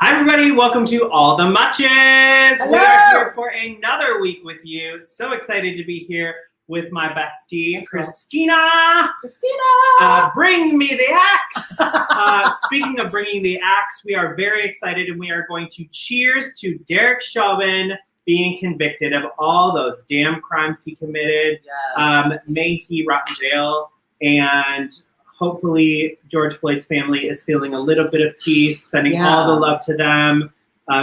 Hi, everybody. Welcome to All the Muches. Hello. We are here for another week with you. So excited to be here with my bestie, Christina. Bring me the axe. Speaking of bringing the axe, we are very excited and we are going to cheers to Derek Chauvin being convicted of all those damn crimes he committed. Yes. May he rot in jail, and hopefully George Floyd's family is feeling a little bit of peace, sending all the love to them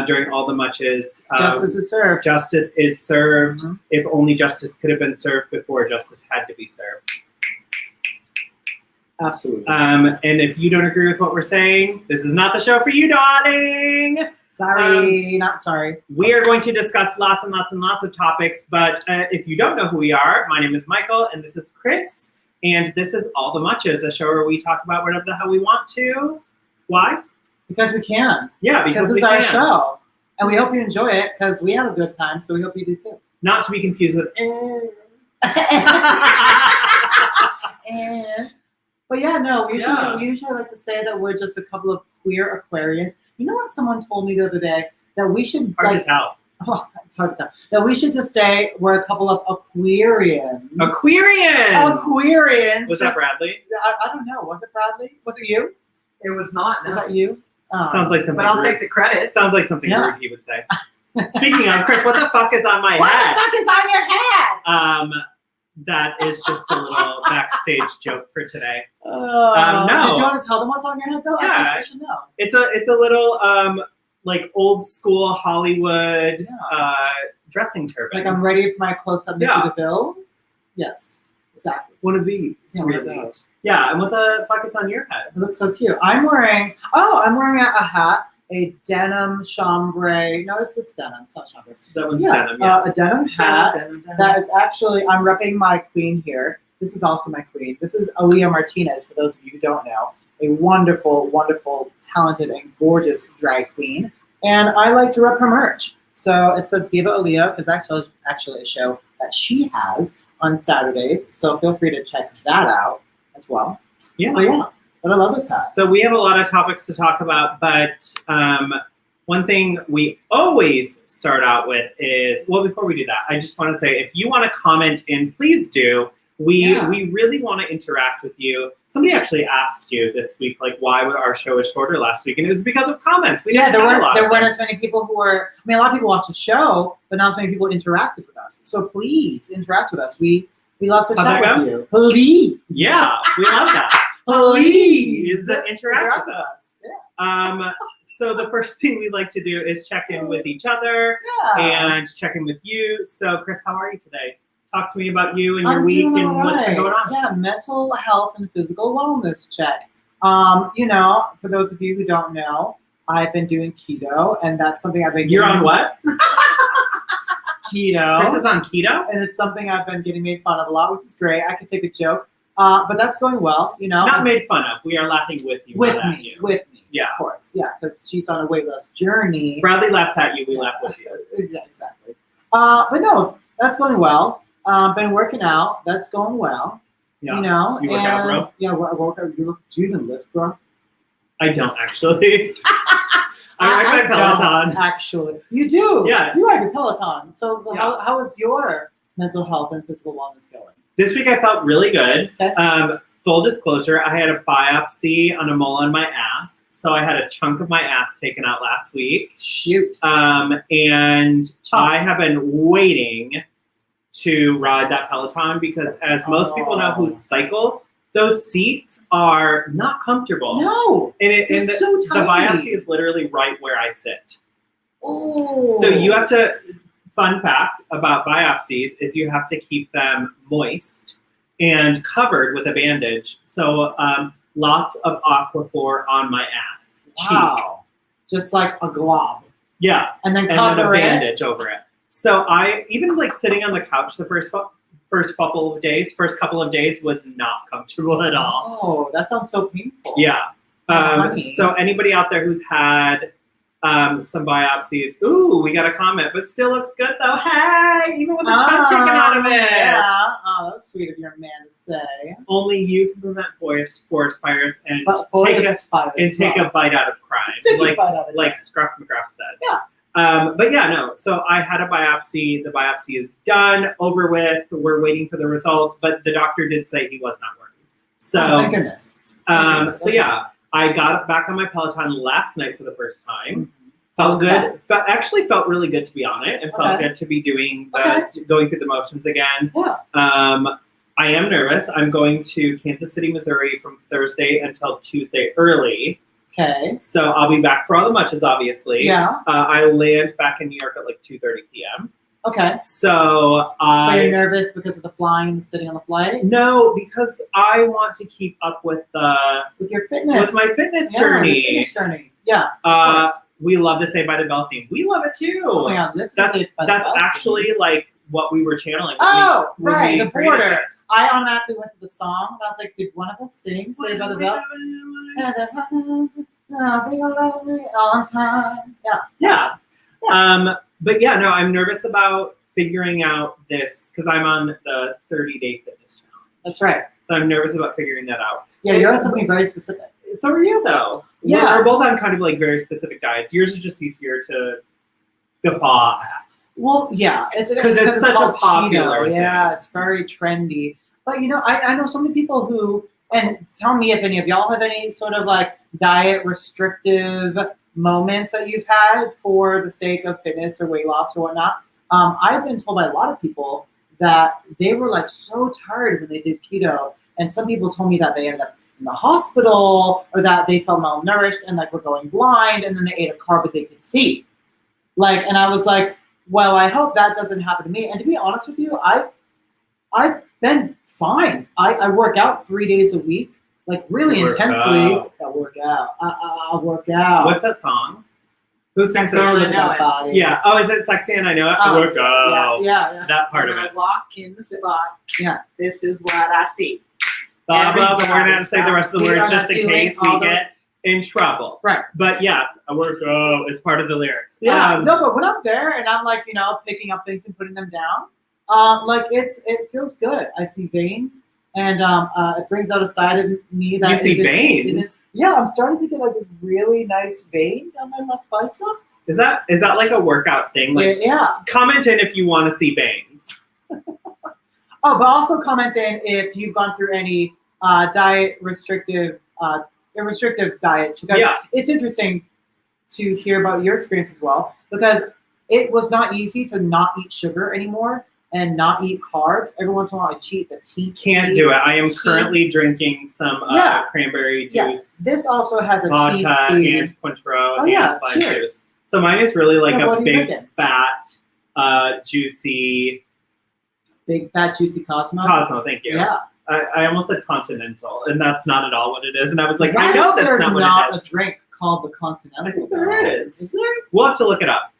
during all the muches. Justice is served. Justice is served. Mm-hmm. If only justice could have been served before justice had to be served. Absolutely. And if you don't agree with what we're saying, this is not the show for you, darling. Sorry, not sorry. We are going to discuss lots and lots and lots of topics, but if you don't know who we are, my name is Michael, and this is Chris, and this is All the Muches, a show where we talk about whatever the hell we want to. Why? Because we can. Yeah, because it's our show. And we hope you enjoy it, because we have a good time, so we hope you do too. Not to be confused with But yeah, no, we usually like to say that we're just a couple of queer Aquarians. You know what someone told me the other day? That we should hard to tell. Oh, it's hard to tell. That we should just say we're a couple of Aquarians. Aquarians. Was that Bradley? I don't know. Was it Bradley? Was it you? It was not. Was that you? Sounds like something. But I'll rude. take the credit. Sounds like something rude he would say. Speaking of, Chris, what the fuck is on my head? What the fuck is on your head? That is just a little backstage joke for today. No. Did you want to tell them what's on your head, though? Yeah. I think I should know. It's a little like old school Hollywood dressing turban. Like I'm ready for my close-up Mr. Yeah. DeVille? Yes, exactly. One of these. Yeah, one of those. Yeah, and what the fuck is on your head? It looks so cute. I'm wearing a hat, a denim chambray. No, it's denim. It's not chambray. That one's denim, yeah. A denim hat that is actually, I'm repping my queen here. This is also my queen. This is Aaliyah Martinez, for those of you who don't know. A wonderful, wonderful, talented, and gorgeous drag queen. And I like to rep her merch. So it says Viva Aaliyah, because actually a show that she has on Saturdays. So feel free to check that out as well. Yeah. But I love this hat. So we have a lot of topics to talk about, but one thing we always start out with is, well, before we do that, I just want to say, if you want to comment in, please do. We really want to interact with you. Somebody actually asked you this week, like, why our show was shorter last week, and it was because of comments. There weren't as many people who were. I mean, a lot of people watch the show, but not as many people interacted with us. So please interact with us. We love to chat with you. Please. Yeah, we love that. Please interact with us. Yeah. So the first thing we like to do is check in with each other and check in with you. So, Chris, how are you today? Talk to me about you and your week and what's been going on. Yeah, mental health and physical wellness check. For those of you who don't know, I've been doing keto, and that's something I've been. You're on what? Keto. Chris is on keto, and it's something I've been getting made fun of a lot, which is great. I can take a joke, but that's going well. Not made fun of. We are laughing with you. With me. Yeah, of course. Yeah, because she's on a weight loss journey. Bradley laughs at you. We laugh with you. Yeah, exactly. But no, that's going well. Been working out. That's going well. Yeah. You work out, bro? Yeah, I work out. Do you even lift, bro? I don't actually. I ride my Peloton. Actually, you do. Yeah. You ride your Peloton. So how is your mental health and physical wellness going? This week I felt really good. Okay. Full disclosure, I had a biopsy on a mole on my ass. So I had a chunk of my ass taken out last week. Shoot. And I have been waiting to ride that Peloton because, as most people know who cycle, those seats are not comfortable. No. And so the biopsy is literally right where I sit. Oh. So you have to, fun fact about biopsies is you have to keep them moist and covered with a bandage. So lots of Aquaphor on my ass. Wow. Just like a glob. Yeah. And then a bandage over it. So I, even like sitting on the couch the first couple of days was not comfortable at all. Oh, that sounds so painful. Yeah. So anybody out there who's had some biopsies. Ooh, we got a comment, but still looks good though. Hey, even with the chunk taken out of it. Yeah. Oh, that's sweet of your man to say. Only you can prevent forest fires and But take forest fires take a bite out of crime, Take a like bite out of like it. Scruff McGruff said. Yeah. But yeah, no. So I had a biopsy. The biopsy is done, over with. We're waiting for the results, but the doctor did say he was not working. So, Oh, thank goodness. so yeah, I got back on my Peloton last night for the first time. How Felt was good. Actually felt really good to be on it, and felt Okay. good to be doing Okay. going through the motions again. Yeah. I am nervous. I'm going to Kansas City, Missouri from Thursday until Tuesday early. Okay. So I'll be back for all the muches, obviously. Yeah. I land back in New York at like 2:30 p.m. Okay. So Are you nervous because of the flying and sitting on the flight? no, because I want to keep up with With your fitness. with my fitness Yeah, journey. your fitness journey. Yeah. Uh, course. we love the Saved by the Bell theme. We love it too. Oh my God, live that's Saved by the that's Bell. actually like what we were channeling. Oh, when right, we the created border. this. I automatically went to the song and I was like, did one of us sing Saved by the Bell? Nothing alone me on time. Yeah. Yeah. But yeah, no, I'm nervous about figuring out this because I'm on the 30-day fitness challenge. That's right. So I'm nervous about figuring that out. Yeah, you're on something very specific. So are you though? Yeah. We're both on kind of like very specific diets. Yours is just easier to guffaw at. Well, yeah, it's 'Cause it's such a called popular keto. Yeah, thing. it's very trendy. But you know, I know so many people who, and tell me if any of y'all have any sort of like diet restrictive moments that you've had for the sake of fitness or weight loss or whatnot. I've been told by a lot of people that they were like so tired when they did keto, and some people told me that they ended up in the hospital or that they felt malnourished and like were going blind, and then they ate a carb that they could see. Like, and I was like, well, I hope that doesn't happen to me. And to be honest with you, I've been fine. I work out 3 days a week, like really Work intensely. out. I work out. I work out. What's that song? Who sings Sexy that? and I know it. Body. Yeah. Oh, is it Sexy and I Know It? Oh, Work out. Yeah. That part of When it. I walk in the spot, Yeah. this is what I see. Blah, blah, but we're not going to say the rest of the We words are just not in doing case we all those- get in trouble. Right. But yes, a work out is part of the lyrics. Yeah. No, but when I'm there and I'm like, you know, picking up things and putting them down, like it feels good. I see veins, and it brings out a side of me that You see veins? isn't- yeah, I'm starting to get like this really nice vein on my left bicep. Is that like a workout thing? Like, Yeah. comment in if you want to see veins. Oh, but also comment in if you've gone through any diet restrictive diets, because Yeah. it's interesting to hear about your experience as well, because it was not easy to not eat sugar anymore and not eat carbs. Every once in a while I cheat the tea. Can't do it. I am currently drinking some Yeah. cranberry juice. Yes. This also has a vodka THC. and Cointreau Oh, and yeah, lime cheers. juice. So mine is really like Yeah, what a are you big, drinking? fat, juicy Big fat juicy Cosmo. Cosmo. Thank you. Yeah. I almost said Continental, and that's not at all what it is. And I was like, Why I know is that's there not what not it a is. drink called the Continental? I think there is. Is there? We'll have to look it up.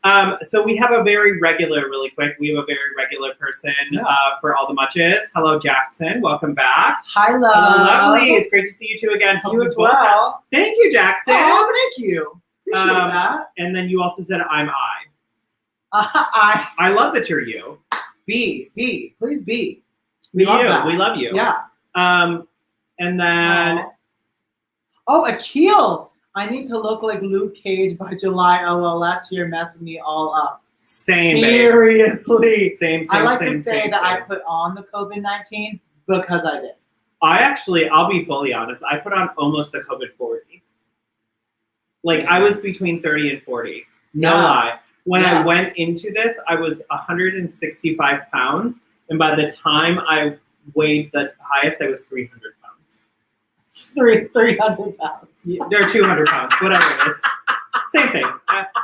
So we have a very regular, really quick. We have a very regular person Yeah. for all the muches. Hello, Jackson. Welcome back. Hi, love. Hello, lovely. It's great to see you two again. Hope You we as both- well. Thank you, Jackson. Oh, thank you. Appreciate Um, that. And then you also said I'm I. I I love that you're you. be please be. We love you. that. We love you. Yeah. And then Oh, Akil. I need to look like Luke Cage by July. Oh, well, last year messed me all up. same, babe. Seriously. Same. I like same, to say same, that I same. put on the COVID-19 because I did. I'll be fully honest. I put on almost a COVID 40. Like I was between 30 and 40. No Yeah. lie. When Yeah. I went into this, I was 165 pounds. And by the time I weighed the highest, I was 300 pounds. 300 pounds. They're 200 pounds, whatever it is. Same thing.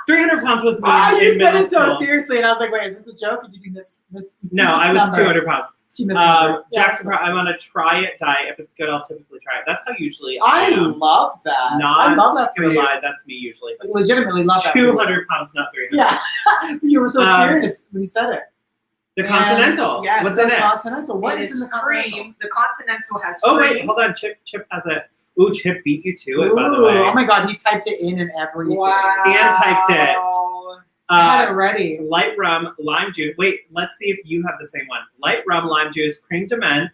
300 pounds was me You in said middle it so school. seriously, and I was like, wait, is this a joke? Or did you miss No, I was number? 200 pounds. She missed number. Jackson, I'm on a try it diet. If it's good, I'll typically try it. That's how usually I am. love that. Not I love that for gonna you. lie, that's me usually. I legitimately love that. for you. 200 pounds, not 300. Yeah. You were so serious when you said it. The And- Continental. yes, What's The in it? Continental. What It is in is the Continental? cream. The Continental has Oh cream. wait, hold on. Chip has it. Ooh, Chip beat you to it, by the way. Oh my God, he typed it in and everything. Wow. And typed it. I had it ready. Light rum, lime juice. Wait, let's see if you have the same one. Light rum, lime juice, cream de menthe,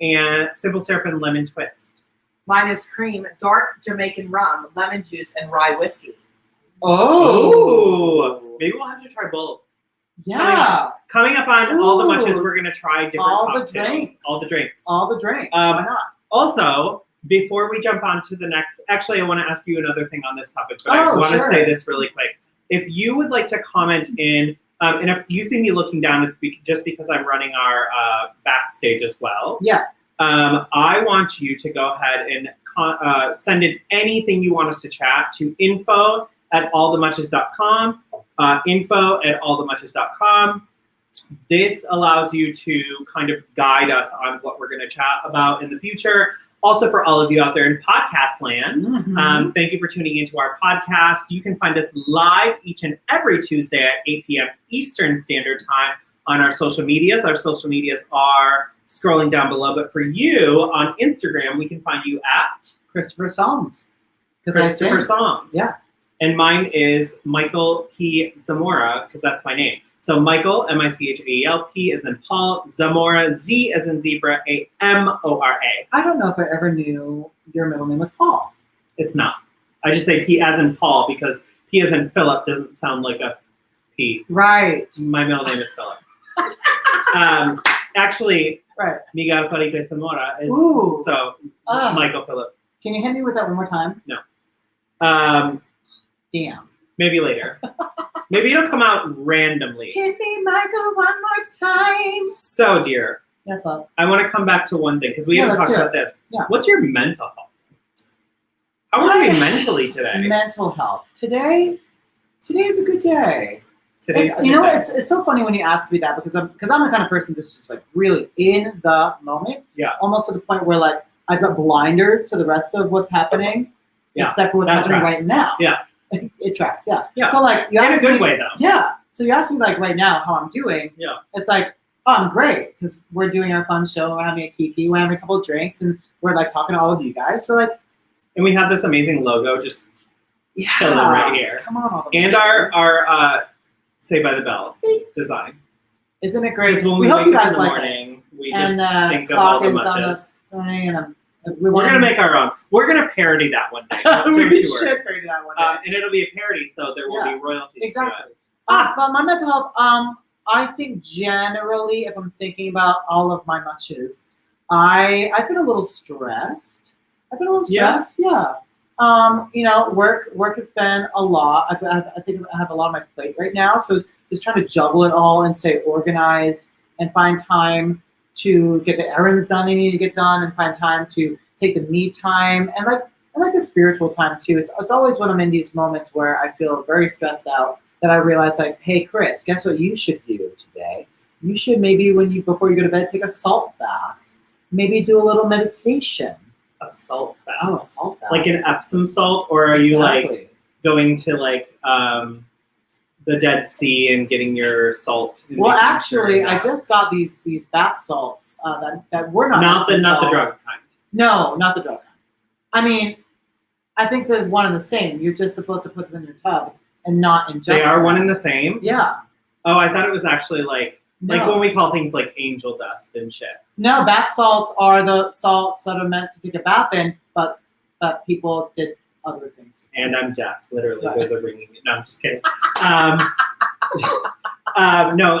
and simple syrup and lemon twist. Mine is cream, dark Jamaican rum, lemon juice, and rye whiskey. Oh, maybe we'll have to try both. Yeah. Coming up on all the Ooh. munches, we're gonna try different All the cocktails. drinks. All the drinks. All the drinks. Um, Why not? Also, before we jump on to the next, actually, I want to ask you another thing on this topic, but I Oh, want to sure. say this really quick. If you would like to comment in, and if you see me looking down, it's just because I'm running our backstage as well. Yeah. I want you to go ahead and send in anything you want us to chat to info@allthemunches.com, info@allthemunches.com. This allows you to kind of guide us on what we're going to chat about in the future. Also, for all of you out there in podcast land, thank you for tuning into our podcast. You can find us live each and every Tuesday at 8 p.m. Eastern Standard Time on our social medias. Our social medias are scrolling down below, but for you on Instagram, we can find you at Christopher Songs. Christopher Songs. Yeah. And mine is Michael P. Zamora, because that's my name. So Michael, M-I-C-H-A-E-L, P as in Paul, Zamora, Z as in zebra, A-M-O-R-A. I don't know if I ever knew your middle name was Paul. It's not. I just say P as in Paul because P as in Philip doesn't sound like a P. Right. My middle name is Philip. Actually, Right. Miguel Felipe Zamora is Ooh. so Ah. Michael Philip. Can you hit me with that one more time? Damn. Maybe later. Maybe it'll come out randomly. Hit me, Michael, one more time. So, dear, Yes, love. I want to come back to one thing because we Yeah, haven't let's talked do about this. Yeah. What's your mental health? How are you mentally today? Mental health. Today's a good day. Today's You know what? It's so funny when you ask me that because I'm the kind of person that's just like really in the moment. Yeah. Almost to the point where like I've got blinders to the rest of what's happening, Yeah, except for what's that happening tracks. right now. Yeah. It tracks. Yeah. Yeah. So like you In a ask good me, way, though. Yeah. So you ask me like right now how I'm doing. Yeah. It's like, oh, I'm great because we're doing our fun show. We're having a kiki. We're having a couple of drinks, and we're like talking to all of you guys. So like, And we have this amazing logo just chilling right here. Come on, all the And munches. our Say by the Bell design. Isn't it Because great? when We we hope wake you up guys in the like it. morning, we just And think of all the clock is on munches. the thing, and We're going to make our own. We're going to parody that one day. Don't we you worry. should figure that one out. And it'll be a parody, so there will Yeah, be royalties exactly. to it. But my mental health, I think generally, if I'm thinking about all of my munches, I've been a little stressed. Yeah. You know, work has been a lot. I think I have a lot on my plate right now, so just trying to juggle it all and stay organized and find time to get the errands done I need to get done and find time to take the me time and like the spiritual time too. It's always when I'm in these moments where I feel very stressed out that I realize like, hey Chris, guess what you should do today? You should maybe before you go to bed take a salt bath. Maybe do a little meditation. A salt bath. Oh, a salt bath. Like an Epsom salt, or are you like Exactly. going to like the Dead Sea and getting your salt? and Well, making actually, sure I that- just got these bath salts that were not not the Epsom salt. drug kind. No, not the drug kind. I mean, I think they're one and the same. You're just supposed to put them in your tub and not ingest They are them. one and the same. Yeah. Oh, I thought it was actually like No. when we call things like angel dust and shit. No, bath salts are the salts that are meant to take a bath in, but people did other things. And I'm deaf. Literally, Right. those are ringing me. No, I'm just kidding. No,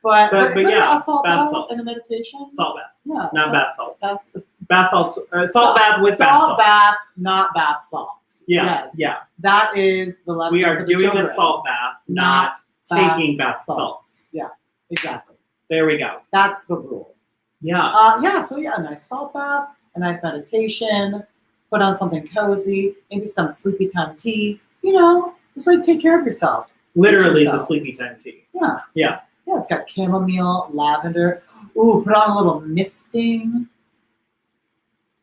But yeah, a salt bath bath salt. and the meditation. salt bath, Yeah. not so bath salts. That's, Bath salts, salt bath with bath salt salts. bath, not bath salts. Yeah, Yes. yeah. That is the lesson. We are for the doing children. a salt bath, not Not taking bath salts. salts. Yeah, exactly. There we go. That's the rule. Yeah. So a nice salt bath, a nice meditation, put on something cozy, maybe some sleepy time tea. You know, just like take care of yourself. Literally the yourself. sleepy time tea. Yeah. Yeah. Yeah, it's got chamomile, lavender. Ooh, put on a little misting,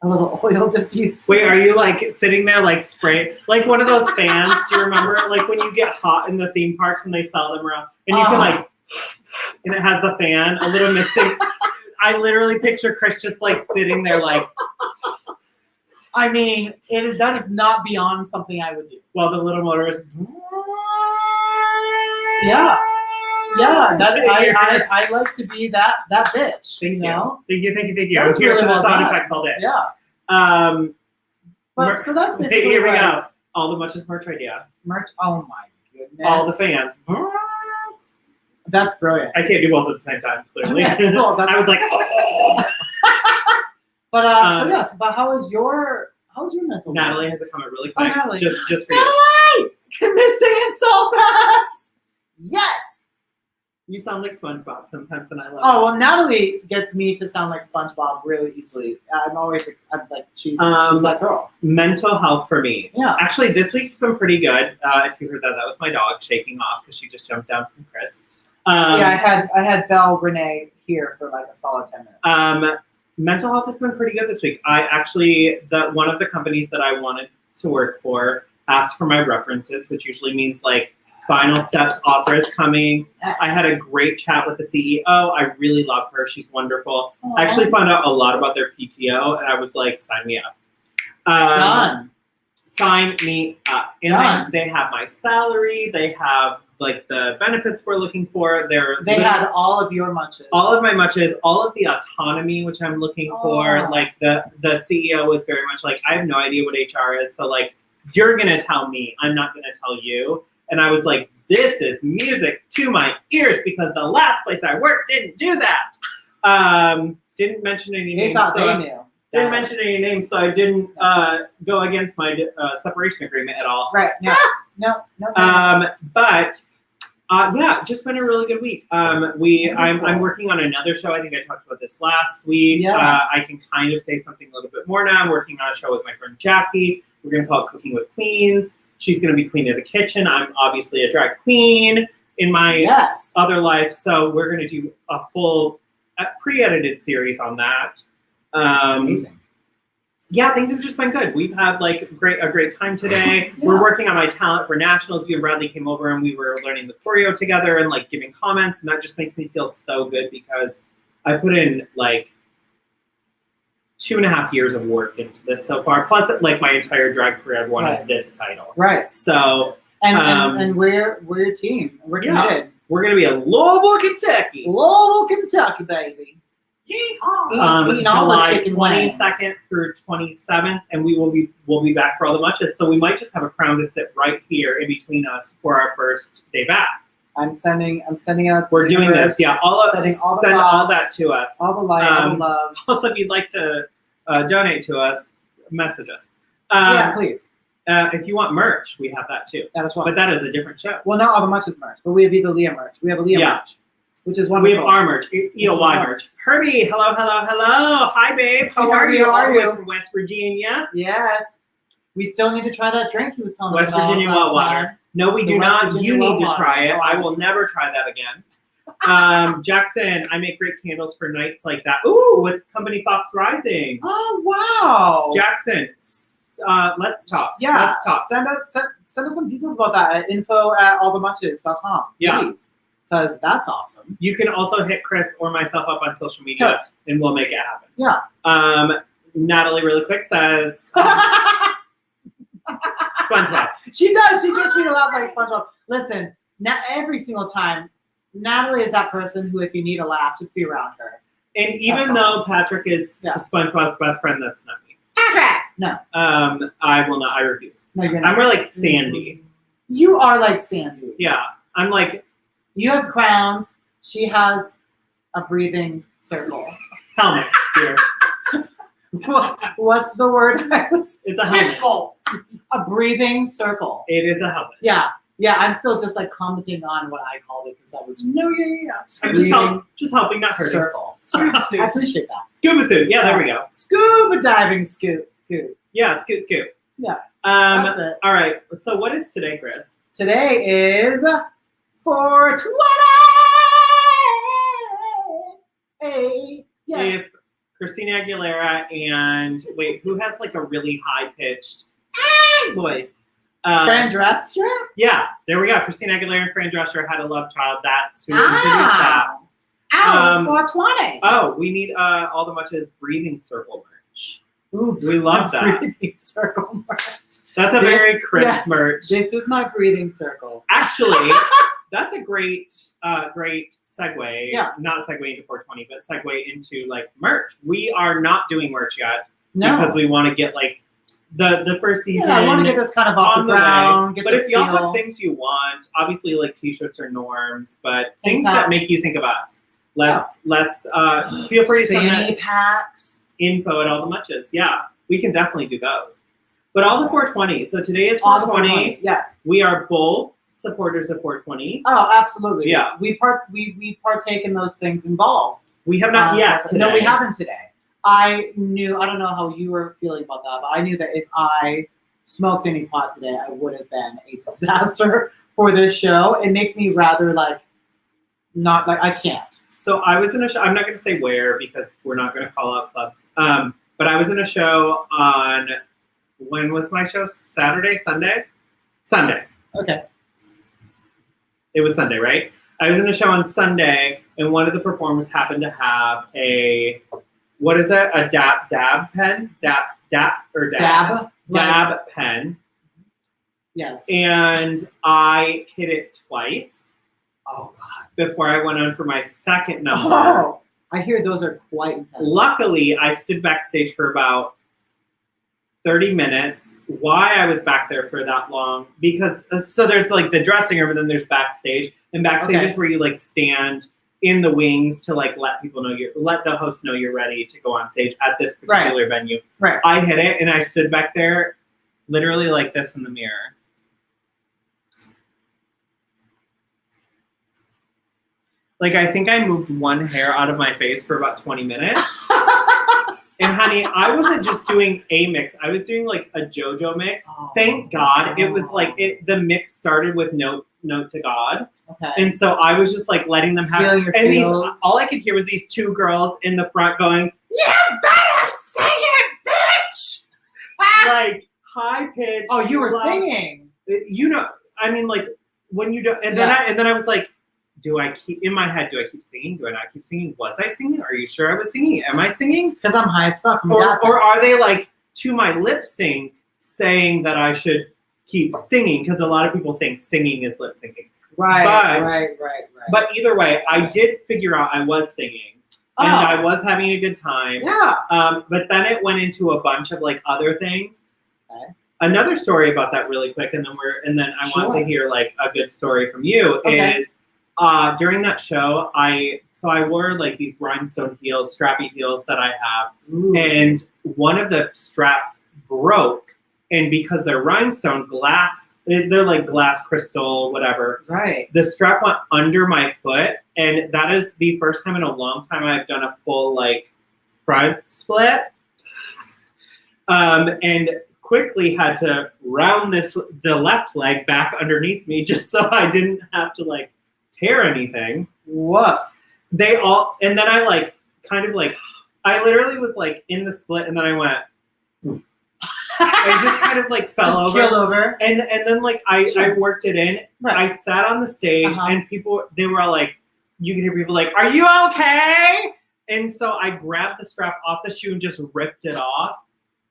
a little oil diffuser. Wait, are you like sitting there like spray, like one of those fans? Do you remember like when you get hot in the theme parks and they sell them around and you can like, and it has the fan, a little misting. I literally picture Chris just like sitting there like, I mean, that is not beyond something I would do. While the little motor is. Yeah. Yeah, I like to be that bitch. Thank you know? Thank you. That I was was here really for the well sound done. effects all day. Yeah. But so that's basically Here we what- go. All the Muches merch idea. Merch. Oh my goodness. All the fans. That's brilliant. I can't do both at the same time, clearly. Okay, cool, that's- I was like, oh. But so yes, but how's your mental? Natalie health? has a comment really Oh, quick. Natalie. Just for you. Natalie! Missing it so bad. Yes. You sound like SpongeBob sometimes, and I love Oh well, Natalie gets me to sound like SpongeBob really easily. I'm like she's that girl. Mental health for me. Yeah. Actually, this week's been pretty good. If you heard that, that was my dog shaking off because she just jumped down from Chris. Yeah, I had Belle Renee here for like a solid 10 minutes. Mental health has been pretty good this week. I actually, one of the companies that I wanted to work for asked for my references, which usually means like final steps, offer is coming. Yes. I had a great chat with the CEO. I really love her. She's wonderful. Aww. I actually found out a lot about their PTO, and I was like, sign me up. Done. Sign me up. And Done. they have my salary. They have like the benefits we're looking for. They had all of your munches. all of my muches, all of the autonomy which I'm looking for. Oh. Like the CEO was very much like, I have no idea what HR is, so like you're gonna tell me, I'm not gonna tell you. And I was like, this is music to my ears because the last place I worked didn't do that. Didn't mention any They names. thought so they knew. didn't mention any names, so I didn't go against my separation agreement at all. Right. No. No. But yeah, just been a really good week. I'm working on another show. I think I talked about this last week. Yeah. I can kind of say something a little bit more now. I'm working on a show with my friend Jackie. We're going to call it Cooking with Queens. She's going to be queen of the kitchen. I'm obviously a drag queen in my other life, so we're going to do a full pre-edited series on that. Amazing. Yeah, things have just been good. We've had like a great time today. Yeah. We're working on my talent for nationals. You and Bradley came over and we were learning the choreo together and like giving comments, and that just makes me feel so good because I put in like 2.5 years of work into this so far. Plus, like my entire drag career, I've wanted this title. Right. So and we're your team. We're committed. We're gonna be in Louisville, Kentucky. Louisville, Kentucky, baby. Eating all the July chicken wings. 22nd through 27th, and we'll be back for all the munches. So we might just have a crown to sit right here in between us for our first day back. I'm sending out. To We're doing universe, this, yeah. sending all the send thoughts, all that to us. all the light, all the love. Also, if you'd like to donate to us, message us. Yeah, please. If you want merch, we have that too. That is what. But that is a different show. Well, not all the munches merch, but we have Eva Leah merch. We have a Leah merch, which is We wonderful. have our merch, EOY merch. Herbie, hello. Hi, babe. How Hey, are Herbie, you? how are All the way you? from West Virginia. Yes. We still need to try that drink he was telling West us about Virginia last well water. time. No, we The do West not. Virginia You well need to water. try it. Oh, I will never try that again. Jackson, I make great candles for nights like that. Ooh, with Company Fox Rising. Oh wow. Jackson, let's talk. Yeah. Let's talk. Send us some details about that at info@allthemunches.com. Yeah. Because that's awesome. You can also hit Chris or myself up on social media, and we'll make it happen. Yeah. Natalie, really quick, says SpongeBob. She does. She gets me to laugh like SpongeBob. Listen, every single time, Natalie is that person who, if you need a laugh, just be around her. And even though Patrick is SpongeBob's best friend, that's not me. Patrick! No. I will not. I refuse. No, you're I'm not. more like Sandy. You are like Sandy. Yeah. I'm like You have crowns. She has a breathing circle. helmet, dear. What's the word? It's a helmet. A breathing circle. It is a helmet. Yeah. Yeah, I'm still just like commenting on what I called it because I was I'm just helping, not hurting. circle. Scuba I suit. appreciate that. Scuba suit. Yeah, there we go. Scuba diving scoot. Yeah, scoot. Yeah. That's it. All right. So what is today, Chris? Today is 420. Hey, yeah. If Christina Aguilera and who has like a really high pitched voice? Fran Drescher? Yeah, there we go. Christina Aguilera and Fran Drescher had a love child. That's who introduced that. Ow, it's 420. Oh, we need all the muches breathing circle merch. Ooh, We love that. breathing circle merch. That's a very Chris yes, merch. This is my breathing circle. Actually, that's a great segue. Yeah. Not segue into 420, but segue into like merch. We are not doing merch yet No. because we want to get like the first season. Yeah, I want to get this kind of off on the the way. ground. Get But the if y'all feel. have things you want, obviously like t-shirts are norms, but Tank things that tops. make you think of us. Let's feel free to send fanny that packs. info at all the muches. Yeah, we can definitely do those. But all the 420. So today is All the 420. Yes. We are both supporters of 420. Oh, absolutely. Yeah. We partake in those things involved. We have not yet today. No, we haven't today. I don't know how you were feeling about that, but I knew that if I smoked any pot today, I would have been a disaster for this show. It makes me rather not I can't. So I was in a show. I'm not going to say where because we're not going to call out clubs. But I was in a show on, when was my show? Saturday, Sunday? Sunday. Okay. It was Sunday, right? I was in a show on Sunday, and one of the performers happened to have a, what is it? A dab pen? Dab pen. Yes. And I hit it twice Oh God. before I went on for my second number. Oh, I hear those are quite intense. Luckily, I stood backstage for about 30 minutes. Why I was back there for that long? Because, so there's like the dressing room and then there's backstage. And backstage Okay. is where you like stand in the wings to like let people know let the host know you're ready to go on stage at this particular venue. Right. I hit it and I stood back there literally like this in the mirror. Like, I think I moved one hair out of my face for about 20 minutes. And honey, I wasn't just doing a mix. I was doing like a JoJo mix. Oh. Thank God. It was like, the mix started with Note to God. Okay. And so I was just like letting them have, Feel your and feels. all I could hear was these two girls in the front going, "You better sing it, bitch!" Like high pitched. Oh, you were like, singing. You know, I mean, like when you don't, and then I was like, do I keep singing? Do I not keep singing? Was I singing? Are you sure I was singing? Am I singing? Because I'm high as fuck. Or are they like to my lip sync saying that I should keep singing? Because a lot of people think singing is lip syncing. Right. But either way, I did figure out I was singing. And I was having a good time. Yeah. But then it went into a bunch of like other things. Okay. Another story about that really quick, and then I want to hear like a good story from you is during that show, I wore like these rhinestone heels, strappy heels that I have, and one of the straps broke, and because they're rhinestone glass, they're like glass crystal, whatever. Right. The strap went under my foot, and that is the first time in a long time I've done a full like front split. And quickly had to round the left leg back underneath me just so I didn't have to like tear anything. Woof. And then I like kind of like, I literally was like in the split, and then I went, and just kind of like fell over. Killed over. And then like I worked it in. Right. I sat on the stage, and they were all like, you can hear people like, "Are you okay?" And so I grabbed the strap off the shoe and just ripped it off.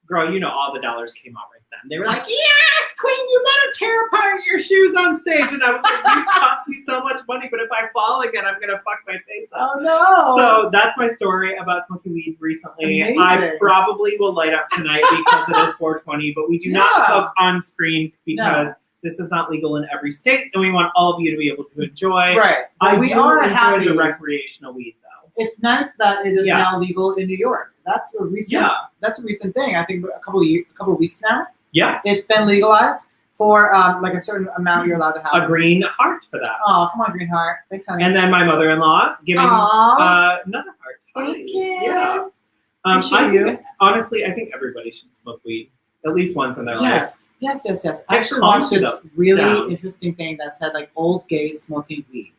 Girl, you know all the dollars came out right then. They were like, "Yes, Queen, you better tear apart your shoes on stage." And I was like, "These cost me so much money, but if I fall again, I'm gonna fuck my face up." Oh no! So that's my story about smoking weed recently. Amazing. I probably will light up tonight because it is 420, but we do not smoke on screen because this is not legal in every state, and we want all of you to be able to enjoy. Right. We are enjoy happy. the recreational weed, though. It's nice that it is now legal in New York. That's a recent. Yeah. That's a recent thing. I think a couple of weeks now. Yeah. It's been legalized for like a certain amount you're allowed to have. A green heart for that. Oh, come on, Green Heart. Thanks, honey. And then my mother-in-law giving another heart. Thanks, kid. Yeah. Honestly, I think everybody should smoke weed at least once in their life. Yes. I It actually watched calms you this really down. interesting thing that said like old gays smoking weed.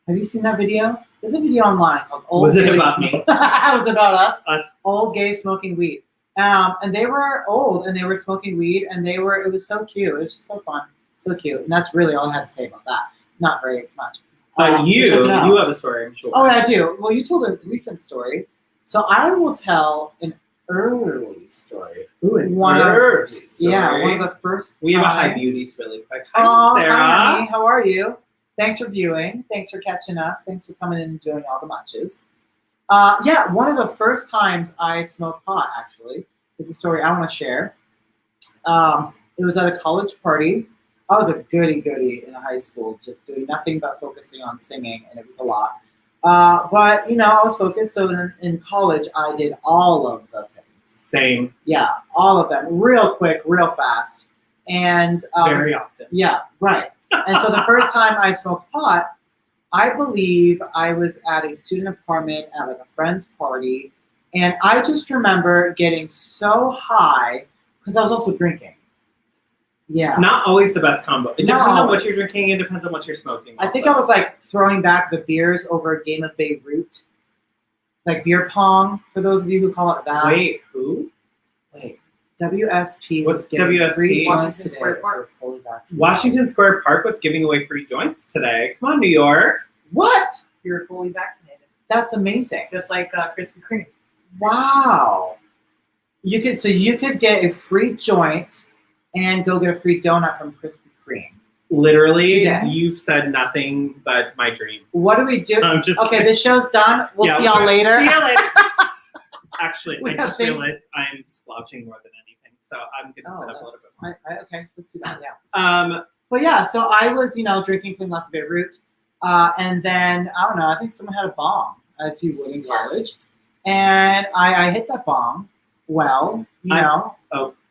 Have you seen that video? There's a video online called "Old Was it Gays about me? It was about us. Us. Old gays smoking weed. And they were old and they were smoking weed and it was so cute. It was just so fun, so cute. And that's really all I had to say about that. Not very much. But you check it out. have a story, I'm sure. Oh, I do. Well, you told a recent story, so I will tell an early story. Ooh, an One of- early story. Yeah, one of the first We have a high times- beauties really quick. Hi, Oh, Sarah. hi, honey. How are you? Thanks for viewing. Thanks for catching us. Thanks for coming in and doing all the matches. Yeah, one of the first times I smoked pot, actually, is a story I want to share. It was at a college party. I was a goody-goody in high school, just doing nothing but focusing on singing, and it was a lot. But, you know, I was focused, so in college, I did all of the things. Same. Yeah, all of them, real quick, real fast. And Very often. yeah, right. And so the first time I smoked pot, I believe I was at a student apartment at like a friend's party, and I just remember getting so high because I was also drinking. Yeah. Not always the best combo. It Not depends on what always. you're drinking. It depends on what you're smoking. I think I was like throwing back the beers over a game of Beirut, like beer pong, for those of you who call it that. Wait, who? Wait. WSP What's was giving WSP? free joints Washington today Square Park. for fully vaccinated. Washington Square Park was giving away free joints today. Come on, New York. What? You're fully vaccinated, That's amazing. just like Krispy Kreme. Wow. You could get a free joint and go get a free donut from Krispy Kreme. Literally, Today? you've said nothing but my dream. What do we do? I'm just Okay, kidding. this show's done. We'll Yeah, see y'all later. See you later. Actually, We I have just things- realized I'm slouching more than anything, so I'm gonna Oh, sit up a little that's, bit more. okay, let's do that. Yeah. But yeah, so I was, drinking, playing lots of Beirut, and then I don't know. I think someone had a bong, as you would in college, and I hit that bong. Well,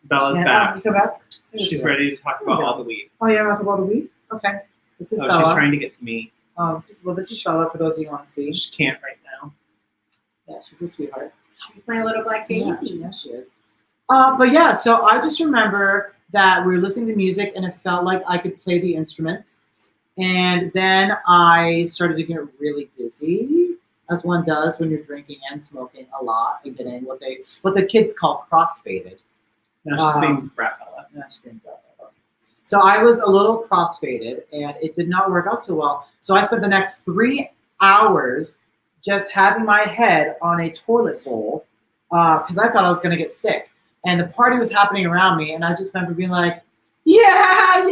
Bella's yeah, back. You come back. She's ready to talk about all the weed. Oh, yeah, talk about the week. Okay, this is Oh, Bella. she's trying to get to me. This is Bella. For those of you who want to see, She can't right now. yeah, she's a sweetheart. She's my little black baby. Yeah, she is. But yeah, so I just remember that we were listening to music and it felt like I could play the instruments. And then I started to get really dizzy, as one does when you're drinking and smoking a lot and getting what the kids call crossfaded. Now she's being brat Bella. Yeah, she's being brat Bella. So I was a little crossfaded and it did not work out so well. So I spent the next 3 hours just having my head on a toilet bowl because I thought I was going to get sick. And the party was happening around me, and I just remember being like, yeah,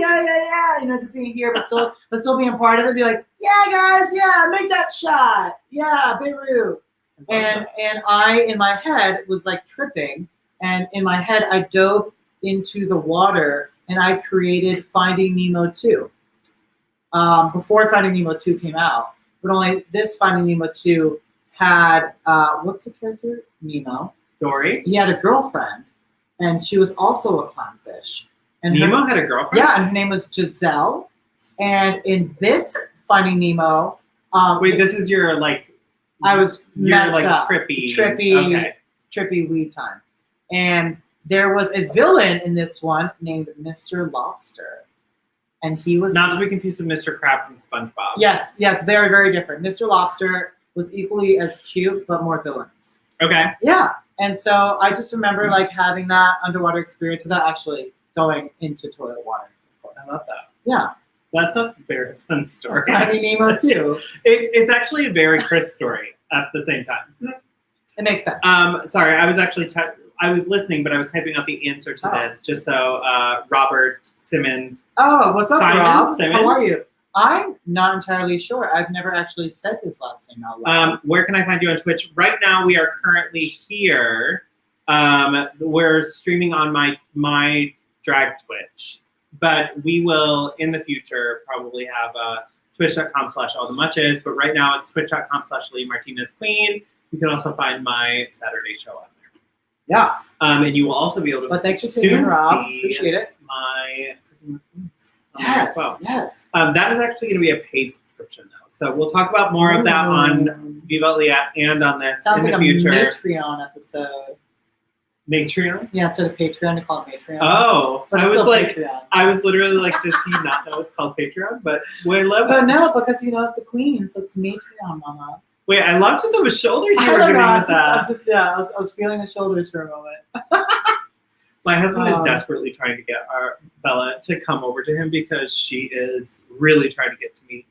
just being here, but still being part of it. Be like, yeah, guys, yeah, make that shot, yeah, Beirut. And I, in my head, was like tripping, and in my head, I dove into the water, and I created Finding Nemo 2. Before Finding Nemo 2 came out, but only this Finding Nemo 2 had, what's the character? Nemo. Dory. He had a girlfriend, and she was also a clownfish. And Nemo had a girlfriend? yeah, and her name was Giselle. And in this Finding Nemo, Wait, this is your I was your messed up. trippy. Trippy. Okay. Trippy weed time. And there was a villain in this one named Mr. Lobster. And he was Not to be confused with Mr. Crab from SpongeBob. Yes, they are very different. Mr. Lobster was equally as cute, but more villainous. Okay. Yeah. And so I just remember having that underwater experience without actually going into toilet water, of course. I love that. Yeah. That's a very fun story. Finding Nemo too. It's actually a very Chris story at the same time. It makes sense. Sorry, I was actually I was listening, but I was typing out the answer to this just so Robert Simmons. Oh, what's up, Simon Rob? Simmons? How are you? I'm not entirely sure. I've never actually said this last name out loud. Where can I find you on Twitch? Right now, we are currently here. We're streaming on my drag Twitch, but we will in the future probably have twitch.com/allthemuches. But right now, it's twitch.com/Lee Martinez Queen. You can also find my Saturday show on there. Yeah. And you will also be able to. But thanks for tuning in, soon Rob. see Appreciate it. My on there Yes. as well. Yes. That is actually going to be a paid subscription though, so we'll talk about more of that on Viva Leah and on this Sounds in like the a future. Patreon episode. Patreon. Yeah, instead of Patreon, to call it Patreon. Oh, but I it's was still like, Patreon. I was literally like, does he not know it's called Patreon? But we love But it. no, because it's a queen, so it's Matreon, mama. Wait, I loved those shoulders you I were don't doing know. with that. I was feeling the shoulders for a moment. My husband is Oh. desperately trying to get our Bella to come over to him because she is really trying to get to me.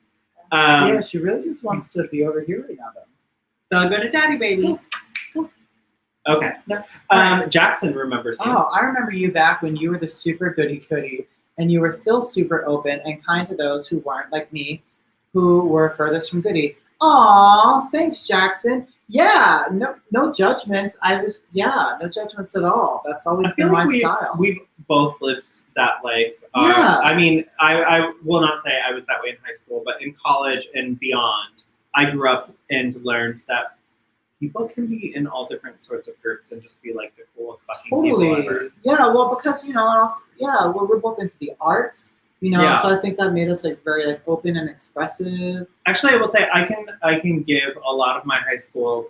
Yeah, she really just wants to be over here right now, though. Bella, go to daddy, baby. Okay. No. Jackson remembers you. Oh, I remember you back when you were the super goody goody, and you were still super open and kind to those who weren't like me, who were furthest from goody. Aw, thanks, Jackson. Yeah, no judgments. No judgments at all. That's always I feel been like my style. we've both lived that life. Yeah. I mean, I will not say I was that way in high school, but in college and beyond, I grew up and learned that people can be in all different sorts of groups and just be like the coolest fucking people ever. Totally. Yeah, well, because and also, we're both into the arts, Yeah. so I think that made us like very like open and expressive. Actually, I will say I can give a lot of my high school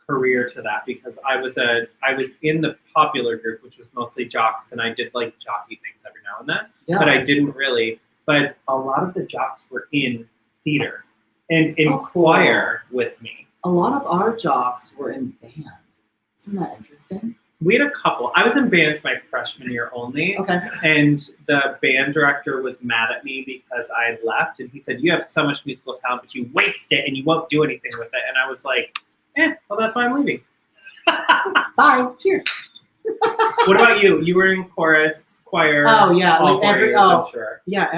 career to that because I was in the popular group, which was mostly jocks, and I did like jockey things every now and then. Yeah. But I didn't really. But a lot of the jocks were in theater and in Oh, cool. choir with me. A lot of our jocks were in band. Isn't that interesting? We had a couple. I was in band my freshman year only. Okay. And the band director was mad at me because I had left, and he said, "You have so much musical talent, but you waste it, and you won't do anything with it." And I was like, well, that's why I'm leaving. Bye. Cheers. What about you? You were in chorus, choir. Oh yeah, all like 4 every years, I'm sure. yeah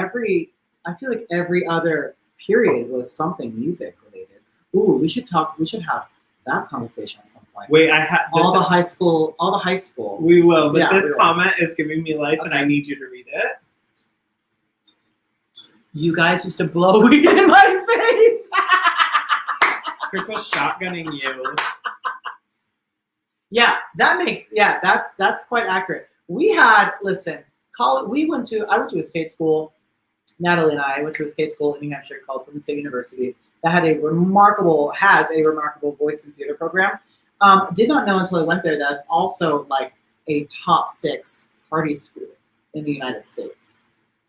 I feel like every other period was something music related. Ooh, we should have that conversation at some point. Wait, I had all the high school. We will, but Yeah, this we will. comment is giving me life, and Okay. I need you to read it. You guys used to blow weed in my face. Chris was shotgunning you. Yeah, that's quite accurate. We had college. I went to a state school. Natalie and I went to a state school in New Hampshire called Plymouth State University that has a remarkable voice and theater program. Did not know until I went there that it's also like a top 6 party school in the United States.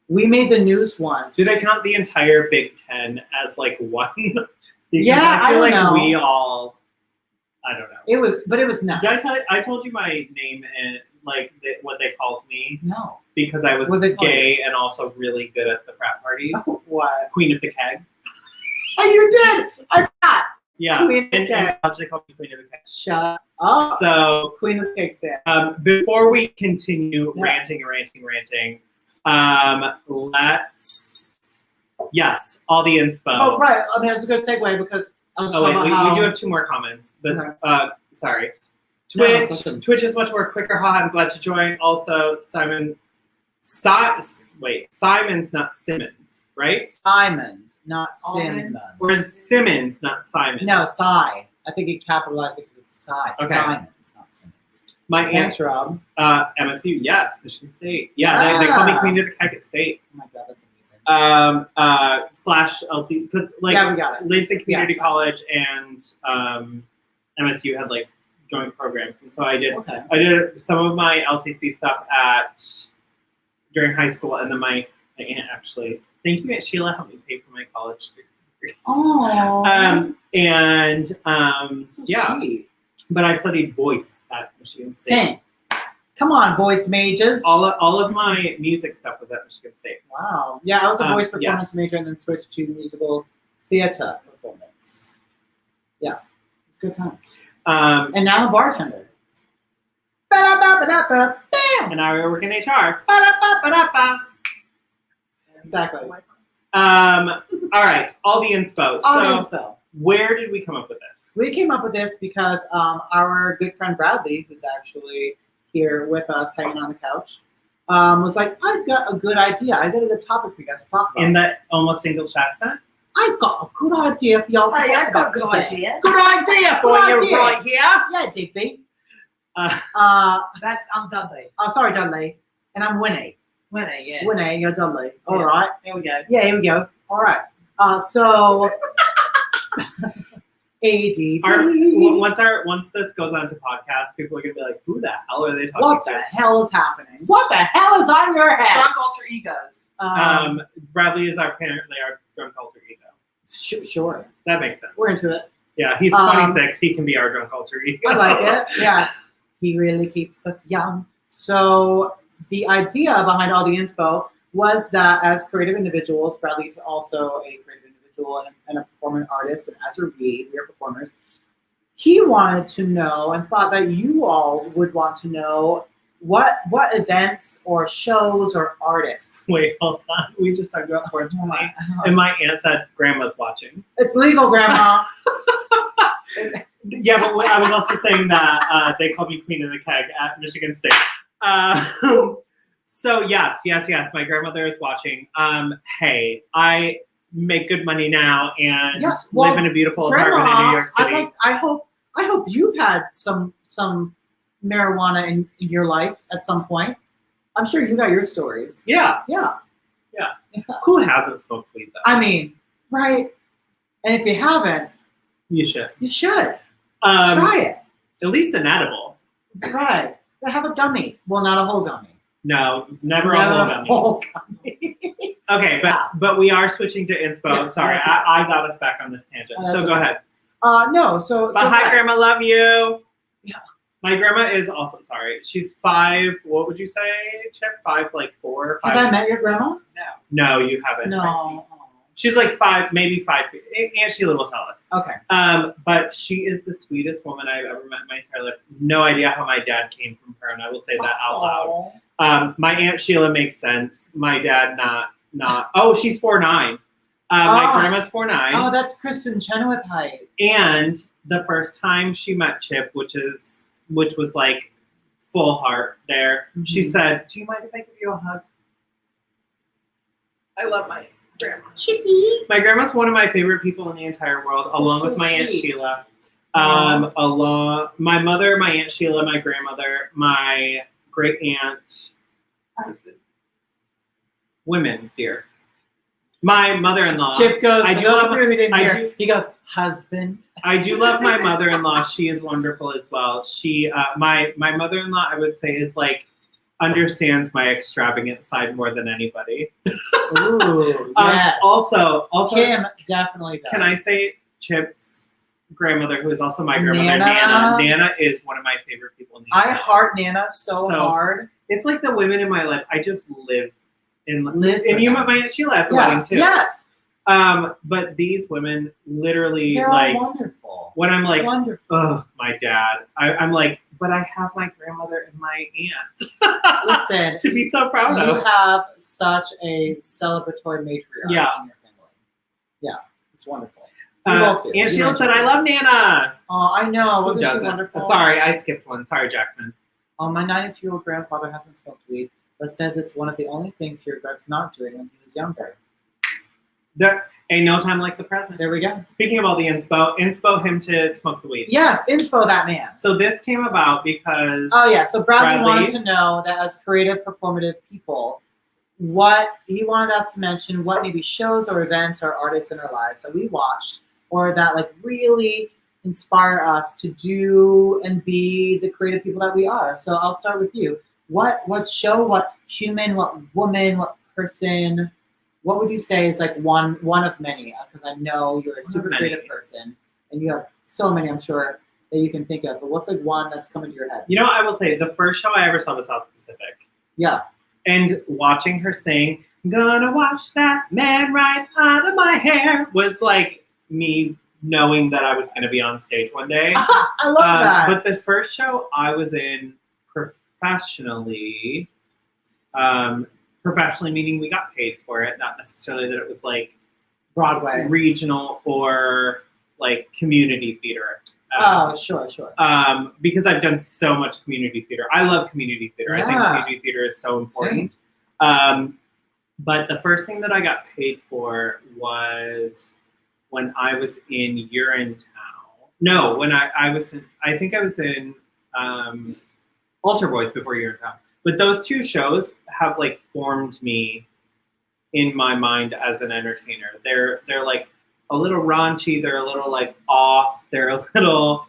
We made the news once. Do they count the entire Big Ten as like one? Because Yeah, I feel I like don't know. we all. I don't know. It was nuts. Did I tell you, I told you my name and like what they called me No. because I was What they called gay and also really good at the frat parties. What? Queen of the Keg. Oh, you did. I forgot. Yeah. Queen of the and Keg. they called me Queen of the Keg. Shut up. So Queen of the Cake Stand. before we continue Yeah. ranting, yes, all the inspo. Oh, right. I mean, that's a good segue because I was Oh wait, talking about we do how- have 2 more comments, but Okay. sorry. No, Twitch, that's awesome. Twitch is much more quicker. Haha, I'm glad to join. Also, Simon's not Simmons, right? Simons, not Almonds. Simmons. Or is Simmons, not Simon? No, Psy. I think he capitalized it because it's Psy. Okay. Simons, not Simmons. My aunt, Thanks, Rob. MSU, yes, Michigan State. Yeah, they call me Queen of the Keg at State. Oh my God, that's amazing. Slash LC, because like Yeah, we got it. Lansing Community Yeah, College and MSU had like joint programs, and so I did Okay. some of my LCC stuff during high school, and then my aunt actually, thank you, Aunt Sheila, helped me pay for my college degree. Oh. So Yeah, sweet. but I studied voice at Michigan State. Sing. Come on, voice majors. All of my music stuff was at Michigan State. Wow. Yeah, I was a voice performance yes. major and then switched to musical theater performance. Yeah, it's a good time. And now I'm a bartender. Ba-da-ba-ba-da-ba. Bam! And now I work in HR. Ba-da-ba-ba-da-ba. Exactly. All right, all the inspo. Audience So, bell. where did we come up with this? We came up with this because our good friend Bradley, who's actually here with us hanging on the couch, was like, I've got a good idea. I've got a good topic for you guys to talk about. In that almost English accent? I've got a good idea for y'all to Hey, talk I've got a about good today. idea. Good idea for Good you idea. right here. Yeah, Digby. Uh, I'm Dudley. Sorry, Dudley. And I'm Winnie. Winnie, yeah. Winnie, you're Dudley. All Yeah. right. Here we go. Yeah, here we go. All right. So, ADD. once this goes on to podcast, people are gonna be like, "Who the hell are they talking What to?" the hell is happening? What the hell is on your head? Drunk alter egos. Bradley is apparently our drunk alter ego. Sure. That makes sense. We're into it. Yeah, he's 26. He can be our drunk alter ego. I like it. Yeah. He really keeps us young. So the idea behind all the inspo was that as creative individuals, Bradley's also a creative individual and a performing artist, and as are we are performers. he wanted to know and thought that you all would want to know what events or shows or artists. Wait, hold on. We just talked about 420, and my aunt said grandma's watching. It's legal, Grandma. Yeah, but I was also saying that they called me Queen of the Keg at Michigan State. So yes, my grandmother is watching. Hey, I make good money now and live in a beautiful apartment in New York City. I hope you've had some marijuana in your life at some point. I'm sure you got your stories. Yeah. Who hasn't smoked weed though? I mean, right? And if you haven't, you should. You should. Try it. At least an edible. Right. Have a gummy. Well, not a whole gummy. No, never a whole gummy. Okay, but we are switching to inspo. Yes, Sorry, yes. I got us back on this tangent. So go ahead. No, so hi, Grandma, love you. Yeah. My grandma is also, sorry, she's 5, what would you say, Chip? 5, like 4? 5? Have I met your grandma? No, you haven't. No. She's like 5, maybe 5 feet. Aunt Sheila will tell us. Okay. But she is the sweetest woman I've ever met in my entire life. No idea how my dad came from her, and I will say that out loud. My Aunt Sheila makes sense. My dad, not. Oh, she's 4'9". My grandma's 4'9". Oh, that's Kristen Chenoweth height. And the first time she met Chip, which was like full heart there, she said, "Do you mind if I give you a hug?" I love my grandma. Chippy. My grandma's one of my favorite people in the entire world, along with my Aunt Sheila. My mother, my Aunt Sheila, my grandmother, my great aunt. Women, dear. My mother-in-law. Chip goes. He goes, husband. I do love my mother-in-law. She is wonderful as well. She, my mother-in-law, I would say, is like understands my extravagant side more than anybody. Ooh, yes. Also, Kim definitely does. Can I say Chip's grandmother, who is also my grandmother, Nana? Nana is one of my favorite people in the I heart Nana so hard. It's like the women in my life. I just live. And you met my Aunt Sheila at the wedding too. Yes. But these women literally They're like all wonderful. When I'm like, wonderful. Oh, my dad. I'm like, but I have my grandmother and my aunt. Listen, to be so proud of. You have such a celebratory matriarch in your family. Yeah, it's wonderful. Aunt Sheila said, "I love Nana." Oh, I know. Wasn't she wonderful? Sorry, I skipped one. Sorry, Jackson. My 92-year-old grandfather hasn't smoked weed, but says it's one of the only things he regrets not doing when he was younger. There ain't no time like the present. There we go. Speaking of all the inspo him to smoke the weed. Yes, inspo that man. So this came about because... Oh, yeah. So Bradley wanted to know that as creative, performative people, what he wanted us to mention, what maybe shows or events or artists in our lives that we watched or that like really inspire us to do and be the creative people that we are. So I'll start with you. What show, what human, what woman, what person, what would you say is like one of many? Because I know you're a super creative person and you have so many, I'm sure, that you can think of. But what's like one that's coming to your head? You know, I will say the first show I ever saw was South Pacific. Yeah. And watching her sing, "Gonna wash that man right out of my hair," was like me knowing that I was going to be on stage one day. I love that. But the first show I was in professionally meaning we got paid for it, not necessarily that it was like Broadway, regional, or like community theater. Sure. Because I've done so much community theater. I love community theater. Yeah. I think community theater is so important. But the first thing that I got paid for was when I was in Urinetown. No, when I was in, I think I was in Altar Boys before Urinetown. But those two shows have like formed me in my mind as an entertainer. They're like a little raunchy. They're a little like off. They're a little.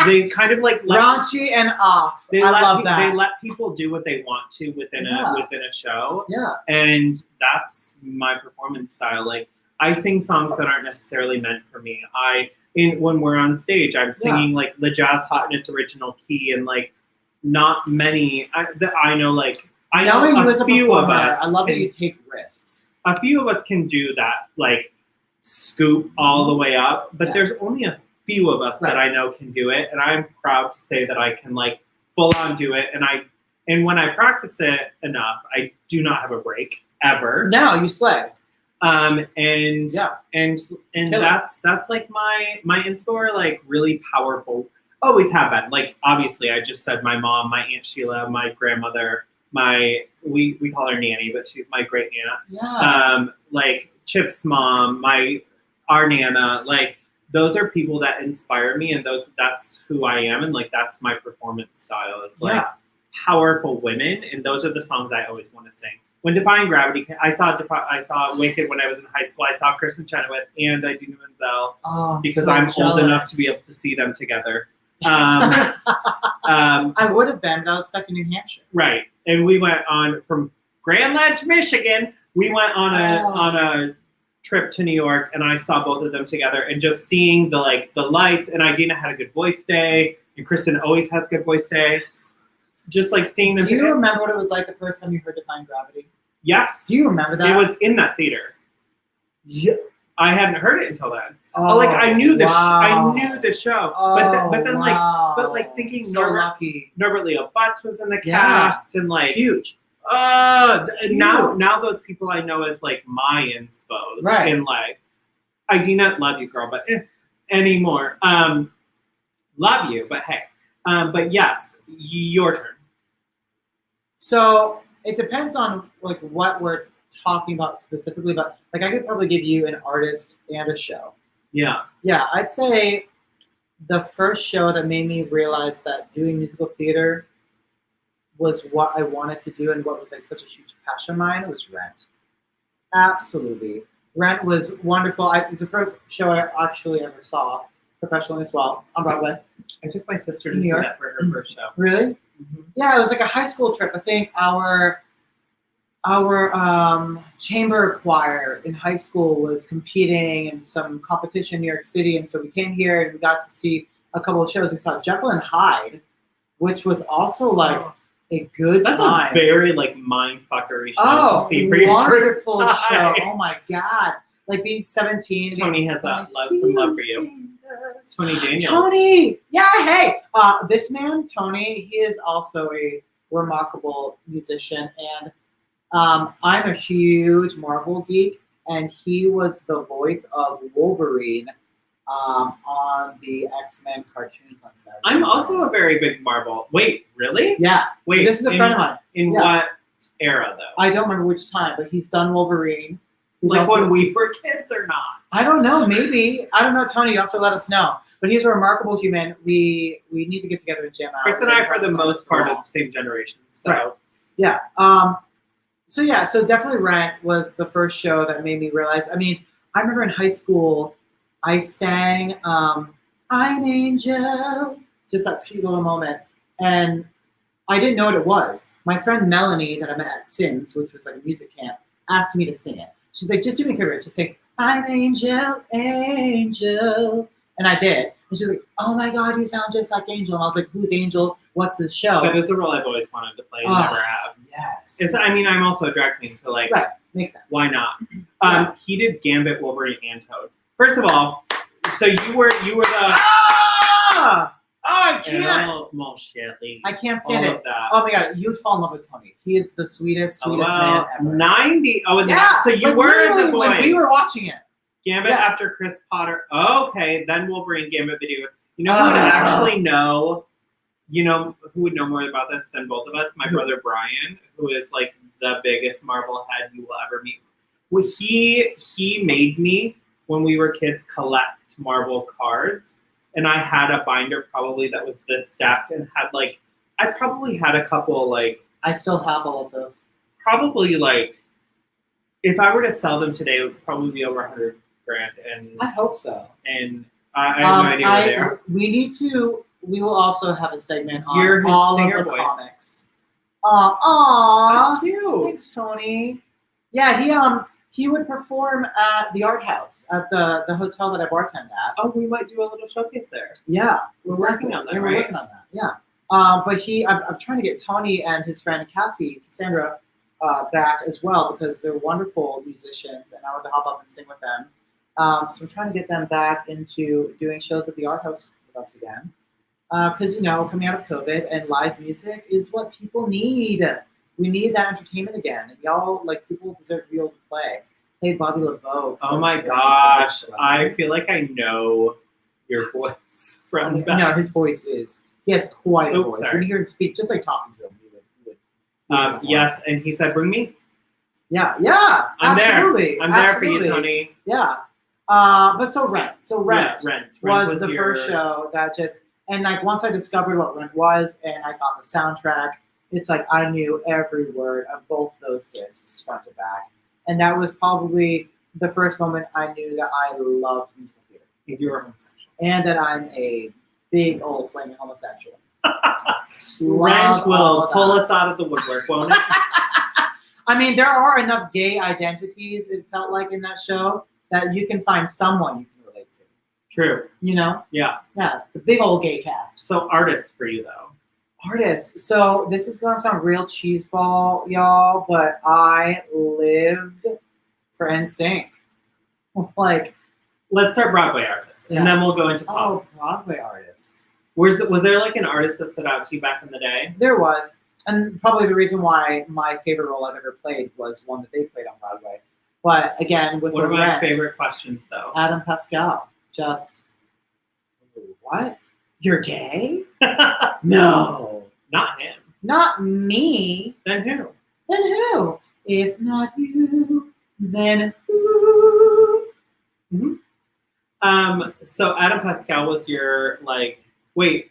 They kind of like raunchy and off. I love that. They let people do what they want to within a show. Yeah. And that's my performance style. Like I sing songs that aren't necessarily meant for me. When we're on stage, I'm singing like the jazz hot in its original key, and like not many that I know. Like I know a few of us. I love that you take risks. A few of us can do that, like scoop all the way up, but there's only a few of us that I know can do it, and I'm proud to say that I can like full on do it. And when I practice it enough, I do not have a break ever. No, you slay. And Kill that's like my inspo are like really powerful. Always have been. Like obviously, I just said my mom, my Aunt Sheila, my grandmother, we call her Nanny, but she's my great aunt. Yeah. Like Chip's mom, our Nana, like those are people that inspire me, and that's who I am, and like that's my performance style. Is like powerful women, and those are the songs I always want to sing. When Defying Gravity, I saw Wicked when I was in high school. I saw Kristen Chenoweth and Idina Menzel because I'm old enough to be able to see them together. I would have been, but I was stuck in New Hampshire. Right, and we went on from Grand Ledge, Michigan. We went on a trip to New York, and I saw both of them together. And just seeing the lights, and Idina had a good voice day, and Kristen always has good voice day. Just like seeing them. Do you remember what it was like the first time you heard Defying Gravity? Yes. Do you remember that? It was in that theater. Yeah. I hadn't heard it until then. Oh, I knew the wow. I knew the show, Oh, but then wow. thinking so lucky. Norbert Leo Butz was in the cast and like huge. Now those people I know as like my inspos, right? And like I do not love you, girl, but anymore. Love you, but hey, but yes, your turn. So it depends on like what we're talking about specifically, but like I could probably give you an artist and a show. Yeah. Yeah, I'd say the first show that made me realize that doing musical theater was what I wanted to do and what was like such a huge passion of mine was Rent. Absolutely. Rent was wonderful. It was the first show I actually ever saw professionally as well on Broadway. I took my sister to see that for her first show. Really? Mm-hmm. Yeah, it was like a high school trip. I think our chamber choir in high school was competing in some competition in New York City, and so we came here and we got to see a couple of shows. We saw Jekyll and Hyde, which was also like a good time. That's a very like mindfuckery show to see for your first time. Show. Oh my god! Like being 17. Tony has some love for you. Tony Daniels. Tony, yeah, hey, this man Tony, he is also a remarkable musician, and I'm a huge Marvel geek, and he was the voice of Wolverine on the X-Men cartoons on Saturday. I'm also a very big Marvel. Wait, really? Yeah. Wait, this is a friend of mine. In what era, though? I don't remember which time, but he's done Wolverine. He's like also, when we were kids or not? I don't know. Maybe. I don't know, Tony. You have to let us know. But he's a remarkable human. We need to get together and jam out. Chris and I, for the most part, are the same generation. So. Right. Yeah. So definitely Rent was the first show that made me realize. I mean, I remember in high school, I sang I'm an Angel, just that cute little moment. And I didn't know what it was. My friend Melanie that I met at Sims, which was like a music camp, asked me to sing it. She's like, just do me a favor, just sing, I'm an Angel, Angel. And I did. And she's like, oh my God, you sound just like Angel. And I was like, who's Angel? What's the show? That is a role I've always wanted to play and never have. Yes. I'm also a drag queen, so like, right. Makes sense. Why not? He did Gambit, Wolverine, and Toad. First of all, so you were the. I can't. I can't stand it. That. Oh my God, you'd fall in love with Tony. He is the sweetest man ever. 90. Oh, yeah. So you were the boys. Like we were watching it. Gambit after Chris Potter. Okay, then Wolverine Gambit video. You know who would actually know? You know who would know more about this than both of us? My brother Brian, who is like the biggest Marvel head you will ever meet. Well, he made me when we were kids collect Marvel cards, and I had a binder probably that was this stacked and had like I probably had a couple like I still have all of those. Probably like if I were to sell them today, it would probably be over $100,000. And I hope so. And I have no idea where they are. We will also have a segment on You're his all singer of the boy. comics. Aww. That's cute. Thanks, Tony. Yeah, he would perform at the Art House at the hotel that I bartend at. Oh, we might do a little showcase there. Yeah, we're working on that. We're working on that. Yeah. But I'm trying to get Tony and his friend Cassandra, back as well because they're wonderful musicians, and I want to hop up and sing with them. So I'm trying to get them back into doing shows at the art house with us again. Because, coming out of COVID and live music is what people need. We need that entertainment again. And y'all, people deserve to be able to play. Hey, Bobby LeBeau. Oh my gosh. I feel like I know your voice from that. No, his voice is. He has quite a voice. Sorry. When you hear him speak, just like talking to him, you would yes, and he said, bring me. Yeah, I'm absolutely. there. I'm there for you, Tony. Yeah. But so Rent. Rent was the first show that just, and once I discovered what Rent was and I got the soundtrack, it's like I knew every word of both those discs front to back. And that was probably the first moment I knew that I loved musical theater. You're homosexual. And that I'm a big old flaming homosexual. Rent will pull us out of the woodwork, won't it? I mean, there are enough gay identities, it felt like, in that show that you can find someone you can relate to. True. Yeah. Yeah, It's a big old gay cast. So artists for you, though. Artists. So this is going to sound real cheeseball, y'all, but I lived for NSYNC. Let's start Broadway artists, and then we'll go into pop. Oh, Broadway artists. Was there an artist that stood out to you back in the day? There was. And probably the reason why my favorite role I've ever played was one that they played on Broadway. But again, with One of my Rent, favorite questions, though. Adam Pascal. Just, what? You're gay? No. Not him. Not me. Then who? Then who? If not you, then who? So Adam Pascal was your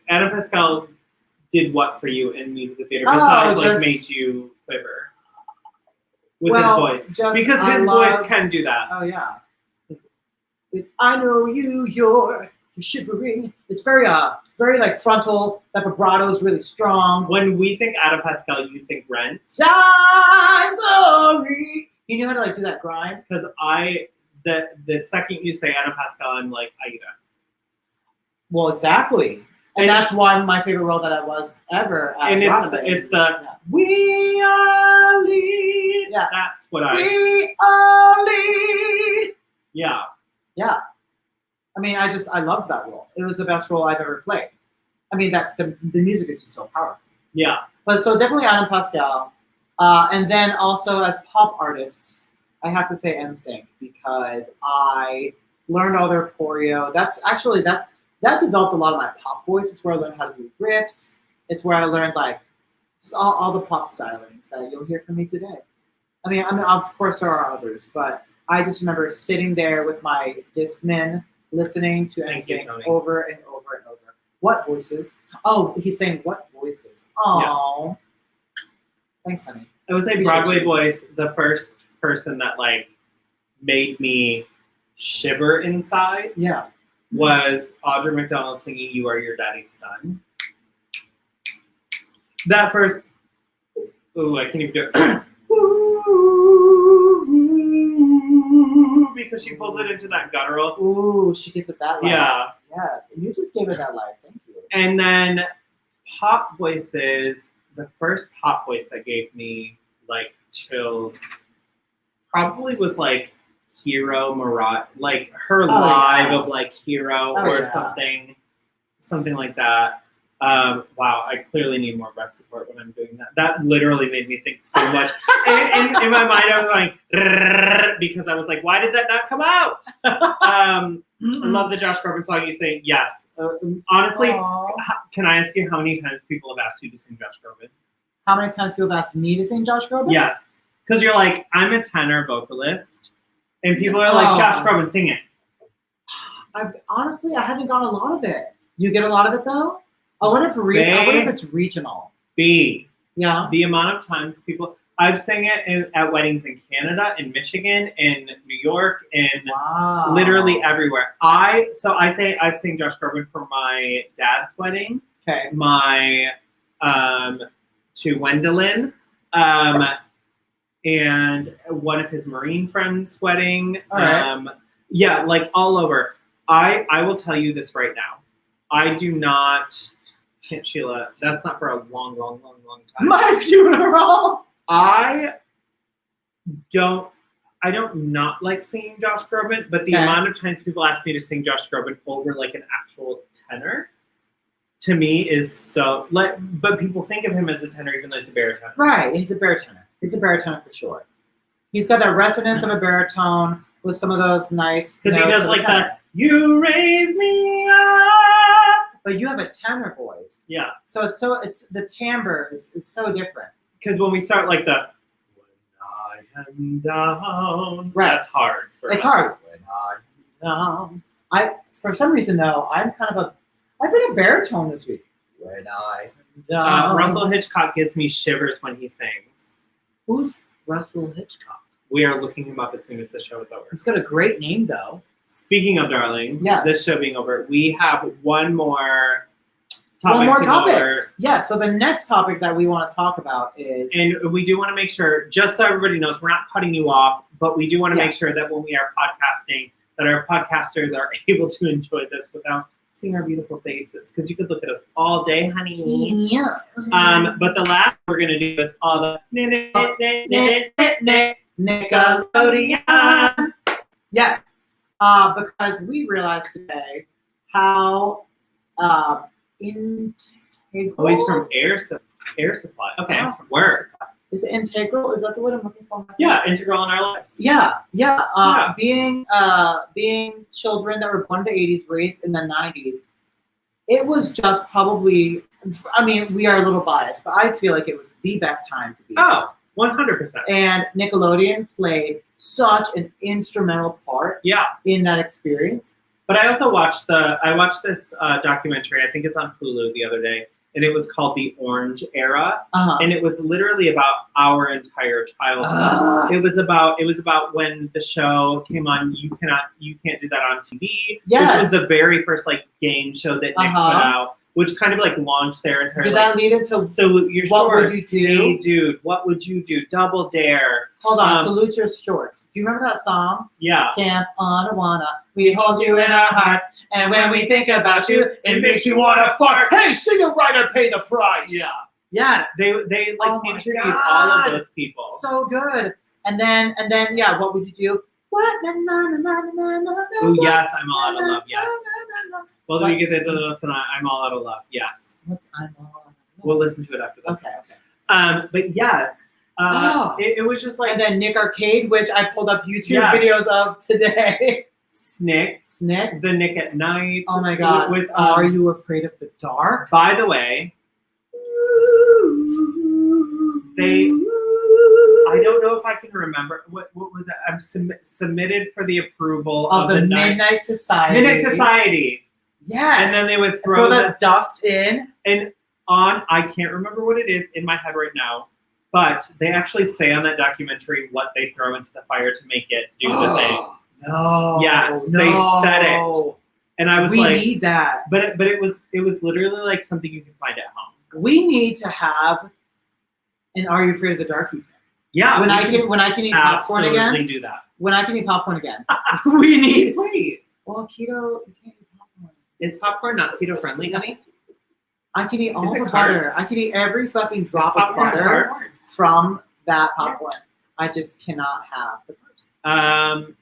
Adam Pascal did what for you in musical theater besides made you quiver with his voice? Because his voice can do that. Oh yeah. I know you're shivering. It's very frontal. That vibrato is really strong. When we think Adam Pascal, you think Rent. Size glory. You knew how to do that grind? Because the second you say Adam Pascal, I'm like Aida. Well, exactly. And that's why my favorite role that I was ever. And it's the We Are Lead. Yeah. That's what We Are Lead. Yeah. Yeah. I mean, I loved that role. It was the best role I've ever played. I mean, the music is just so powerful. Yeah. But so definitely Adam Pascal. And then also as pop artists, I have to say NSYNC because I learned all their choreo. That developed a lot of my pop voice. It's where I learned how to do riffs. It's where I learned just all the pop stylings that you'll hear from me today. I mean, of course there are others, but I just remember sitting there with my Discman, listening to NSYNC over and over and over. What voices? Oh, he's saying what voices? Oh, yeah. Thanks, honey. I would say Broadway voice, the first person that made me shiver inside. Yeah. Was Audra McDonald singing "You Are Your Daddy's Son." That first, I can't even do it. Because she pulls it into that guttural. Ooh, she gets it that life. Yeah. Yes, and you just gave it that life. Thank you. And then pop voices. The first pop voice that gave me chills probably was Hero Marat, her live of Hero or something like that. Wow, I clearly need more breast support when I'm doing that. That literally made me think so much. in my mind, I was going because I was like, why did that not come out? I love the Josh Groban song. You say yes. Honestly, can I ask you how many times people have asked you to sing Josh Groban? How many times people have asked me to sing Josh Groban? Yes, because you're I'm a tenor vocalist. And people are Josh Groban, sing it. Honestly, I haven't got a lot of it. You get a lot of it, though? I wonder if it's regional. Yeah. The amount of times I've sang it at weddings in Canada, in Michigan, in New York, in literally everywhere. I've sang Josh Groban for my dad's wedding. Okay. My, to Wendelin. And one of his Marine friends' wedding. All right. Yeah, all over. I will tell you this right now. I do not, Sheila, that's not for a long, long, long, long time. My funeral! I I don't not like singing Josh Groban, but the Okay. amount of times people ask me to sing Josh Groban over like an actual tenor, to me is so like. But people think of him as a tenor, even though he's a baritone. Right, he's a baritone. He's a baritone for sure. He's got that resonance of a baritone with some of those nice Because he notes does of a like tenor. the "You raise me up." But you have a tenor voice, Yeah, so it's the timbre is so different. because when we start like the "When I am down," Right. that's hard. For It's us. hard. I for some reason though I've been a baritone this week. When I am down. Russell Hitchcock gives me shivers when he sings. Who's Russell Hitchcock? We are looking him up as soon as the show is over. He's got a great name though. Speaking of darling, Yes. this show being over, we have one more topic One more to topic. go over. Yeah. So the next topic that we want to talk about is And we do want to make sure, just so everybody knows, we're not cutting you off, but we do want to Yeah. make sure that when we are podcasting, that our podcasters are able to enjoy this without seeing our beautiful faces. Because you could look at us all day, honey. yeah. But the last we're going to do is all the Nickelodeon. Yes, because we realized today how integral. always from Air Supply. Okay, Yeah, word. Is it integral? Is that the word I'm looking for? Yeah, integral in our lives. Yeah. Yeah. Being children that were born in the 80s, raised in the 90s, it was just probably. I mean, we are a little biased, but I feel like it was the best time to be. Oh, 100%. And Nickelodeon played such an instrumental part Yeah, in that experience. but I also watched this documentary. I think it's on Hulu the other day, and it was called The Orange Era, Uh-huh. and it was literally about our entire childhood. It was about when the show came on. You can't do that on TV, Yes. which was the very first like game show that Nick put out, which kind of like launched their entire. Did like, that lead into salute your What Would shorts. You Do? Hey, dude, what would you do? Double Dare. Hold on, Um, salute your shorts. Do you remember that song? Yeah. Camp on Awana, we hold you in our hearts, and when we think about you, it makes you want to fart. Hey, sing it right or pay the price. Yeah. Yes. They like Oh my interviewed all God. of those people. So good. And then yeah, what would you do? What? Oh yes, I'm all out of love. Yes. Well, then we get the tonight. I'm all out of love. Yes. What's I'm all out of love? We'll listen to it after this. Okay. But yes, Oh. it was just like And then Nick Arcade, which I pulled up YouTube Yes. videos of today. Snick, Snick. the Nick at Night. Oh my God. With Are You Afraid of the Dark? By the way, I don't know if I can remember what was that. I'm submitted for the approval Of the night. Midnight Society. Midnight Society. Yes. And then they would throw throw the dust in. and I can't remember what it is in my head right now, but they actually say on that documentary what they throw into the fire to make it do the thing. No. Yes, no. they said it. And I was We like, need that. but it was literally like something you can find at home. We need to have an Are You Afraid of the Dark event. Yeah. When we I can eat popcorn absolutely again. do that. When I can eat popcorn again. We need. Wait, Well, keto. You can't eat popcorn. is popcorn not keto friendly, honey? I can eat all Is it the butter. carbs? I can eat every fucking drop of Popcorn butter carbs? from that popcorn. I just cannot have the carbs.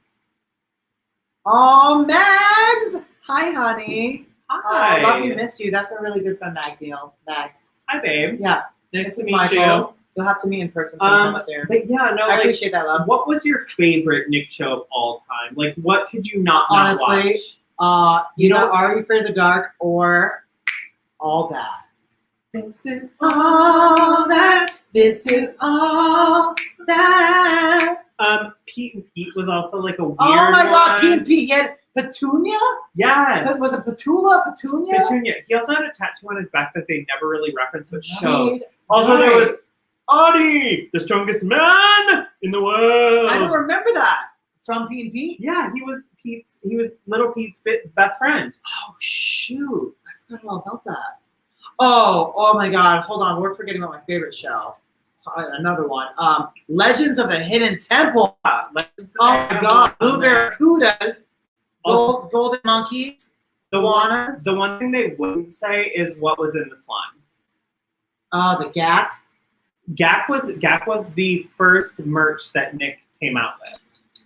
Oh, Mags! Hi, honey. Hi. I love you, miss you. That's my really good friend, Mags. Hi, babe. Yeah, Nice this to is meet Michael. You'll have to meet in person sometime soon. But yeah, no, I like, appreciate that, love. what was your favorite Nick show of all time? Like, what could you not Honestly, watch? You know, Are You Afraid of the Dark or All That? This is All that. This is all that. Pete and Pete was also like a weird Oh my God, one. Pete and Pete. He had Petunia? Yes. Was it Petula? Petunia? Petunia. He also had a tattoo on his back that they never really referenced but showed. Right. Also, there Right. was Audie, the strongest man in the world. I don't remember that. From Pete and Pete? Yeah, he was little Pete's best friend. Oh, shoot. I forgot all about that. Oh my God. Hold on. We're forgetting about my favorite show. Another one. Legends of the Hidden Temple. Legends of Oh the my God. Temple. Blue Barracudas. Also- Golden Monkeys. The Iguanas. one thing they wouldn't say is what was in the slime. The Gap. Gak was the first merch that Nick came out with.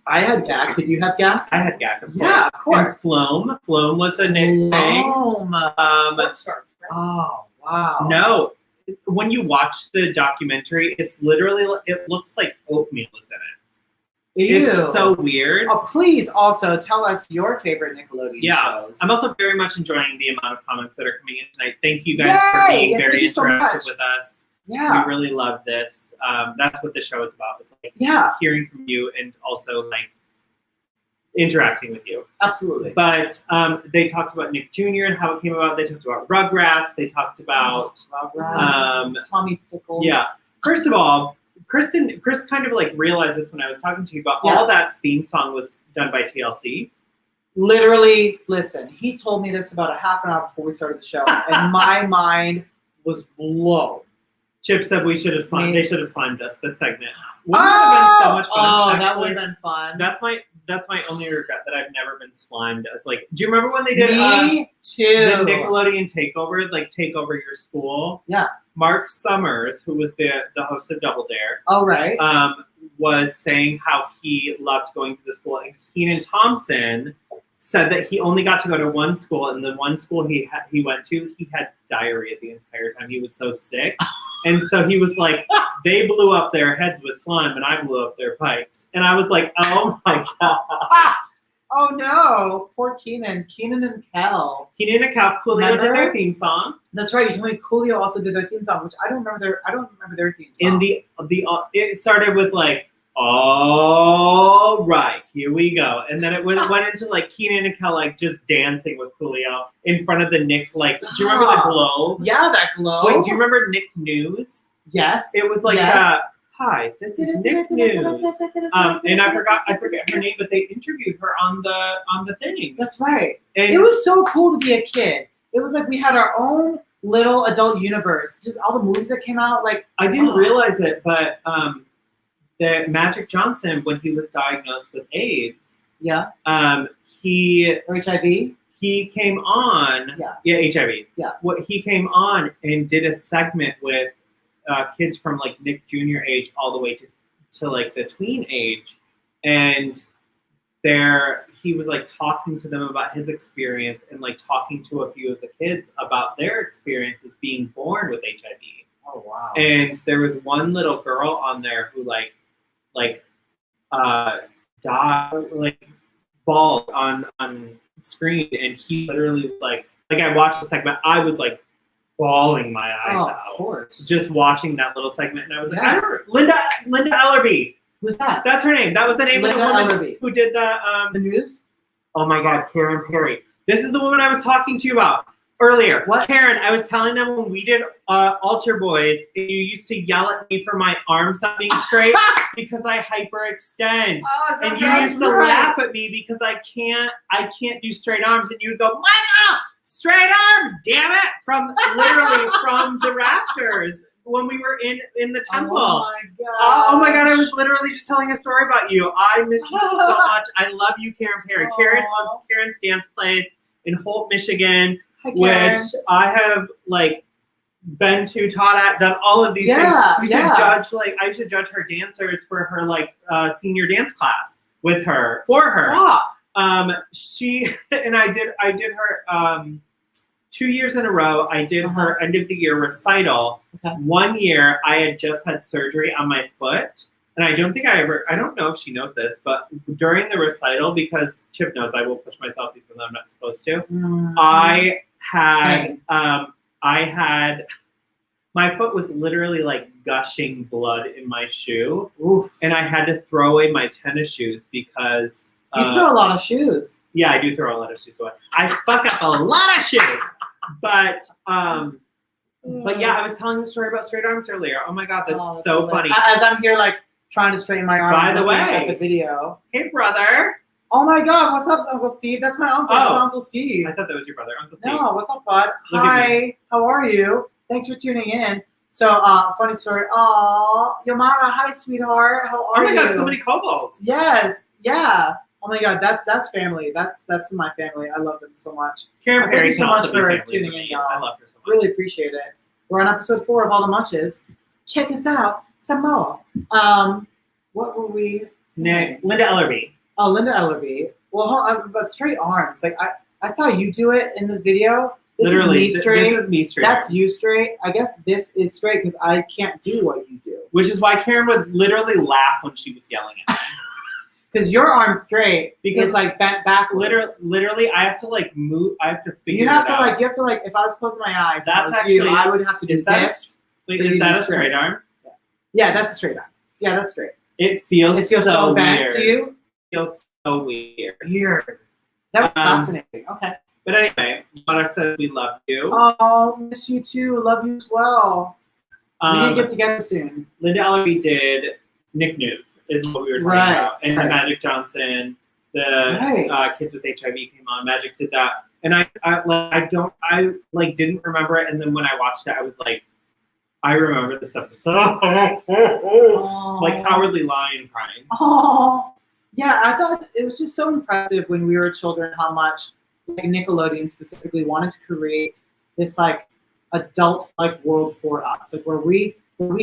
I had Gak. Did you have Gak? I had Gak, of course. Yeah, of And course. Floam. Floam was a Nick thing. Cornstarch, right? Oh, wow. No, when you watch the documentary, it's literally, it looks like oatmeal is in it. Ew. It's so weird. Oh, please also tell us your favorite Nickelodeon Yeah. shows. I'm also very much enjoying the amount of comments that are coming in tonight. Thank you guys for Yay! being Yeah, very thank you so interactive much. with us. Yeah. We really love this. That's what the show is about. It's like Yeah, hearing from you and also like interacting with you. absolutely. But they talked about Nick Jr. and how it came about. They talked about Rugrats. They talked about Tommy Pickles. yeah. First of all, Chris kind of like realized this when I was talking to you about all that theme song was done by TLC. Literally, listen, he told me this about a half an hour before we started the show, and my mind was blown. Chip said we should have slimed. Me. They should have slimed us this segment. Wouldn't it have been so much fun? Oh, that actually? would have been fun. That's my only regret that I've never been slimed as like. Do you remember when they did Me too. the Nickelodeon takeover, like take over your school? Yeah. Mark Summers, who was the host of Double Dare, Oh, right. was saying how he loved going to the school, and Kenan Thompson said that he only got to go to one school, and the one school he went to, he had diarrhea the entire time. He was so sick. And so he was like, they blew up their heads with slime, and I blew up their pipes. And I was like, oh my God. Oh no, poor Keenan. Keenan and Kel. Keenan and Cal Coolio did Remember? their theme song. That's right. You told me Coolio also did their theme song, which I don't remember their theme song. In the it started with like, all right, here we go. And then it went into like Keenan and Kel like just dancing with Coolio in front of the Nick, like, do you remember the globe? Yeah, that glow. Wait, do you remember Nick News? Yes. It was like Yes. hi, this is Nick News. And I forget her name, but they interviewed her on the thing. That's right. And It was so cool to be a kid. It was like we had our own little adult universe. Just all the movies that came out, like I didn't realize it, but that Magic Johnson, when he was diagnosed with AIDS, yeah, he or HIV. he came on, HIV. Yeah. What he came on and did a segment with kids from like Nick Jr. age all the way to like the tween age, and he was like talking to them about his experience and like talking to a few of the kids about their experiences being born with HIV. Oh wow. And there was one little girl on there who died, like bawled on screen, and he literally was like I watched the segment, I was like bawling my eyes out. Of course. Just watching that little segment, and I was like, Yeah. I don't Linda Ellerby. Who's that? That's her name. That was the name of the Linda woman Ellerby. who did The the news? oh my God, Karen Perry. This is the woman I was talking to you about earlier. What? Karen, I was telling them when we did Altar Boys, you used to yell at me for my arms not being straight because I hyperextend. Oh, And you used to laugh at me because I can't do straight arms, and you'd go, Micah, straight arms, damn it, literally from the rafters when we were in the temple. Oh my god. Oh my God, I was literally just telling a story about you. I miss you so much. I love you, Karen Perry. Karen owns Karen's Dance Place in Holt, Michigan, Hi, Karen. which I have like been to, taught at, done all of these things. We should judge, I should judge her dancers for her like senior dance class with her, for her. Stop. She and I did her 2 years in a row. I did her end of the year recital. Okay. 1 year I had just had surgery on my foot, and I don't know if she knows this, but during the recital, because Chip knows I will push myself even though I'm not supposed to, I had my foot was literally like gushing blood in my shoe. Oof. And I had to throw away my tennis shoes because You throw a lot of shoes. yeah, I do throw a lot of shoes away. I fuck up a lot of shoes. But yeah, I was telling the story about straight arms earlier. Oh my God, that's so funny. As I'm here, like trying to straighten my arm. By the looking way, at the video. Hey, brother. Oh my God, what's up, Uncle Steve? That's my uncle. Oh. Uncle Steve. I thought that was your brother, Uncle Steve. No, what's up, bud? Look at Hi, how are you? Thanks for tuning in. So, funny story. Oh, Yamara, hi, sweetheart. How are Oh my you? God, so many Kobolds. Yes, yeah. Oh my God, that's family. That's my family. I love them so much. Karen Thank Perry you so can much also be for family tuning to in, me. y'all. I love her so much. Really appreciate it. We're on episode 4 of All the Munches. Check us out some more. What were we saying? Linda Ellerby. Oh, Linda Ellerby. Well, but straight arms. Like I saw you do it in the video. This Literally, is me straight. this is me straight. That's you straight. I guess this is straight because I can't do what you do. Which is why Karen would literally laugh when she was yelling at me. Because your arm's straight Because is like bent backwards. Literally, I have to like move. I have to figure. You have it to out. like. You have to like. If I was closing my eyes, That's and I was you, actually- I would have to do Is that this. wait, but is you that do a straight arm? Yeah, that's a straight arm. Yeah, that's straight. It feels, It feels so bent weird. to you. It feels so weird. Weird. That was Um, fascinating. Okay. But anyway, Donna said we love you. Oh, miss you too. Love you as well. We need to get together soon. Linda Ellerby did Nick News, is what we were talking Right, about, and right. Magic Johnson, the Right. Kids with HIV came on. Magic did that, and I didn't remember it, and then when I watched it, I was like, I remember this episode, like Cowardly Lion crying. Oh, yeah. I thought it was just so impressive when we were children how much like Nickelodeon specifically wanted to create this like adult like world for us, like where we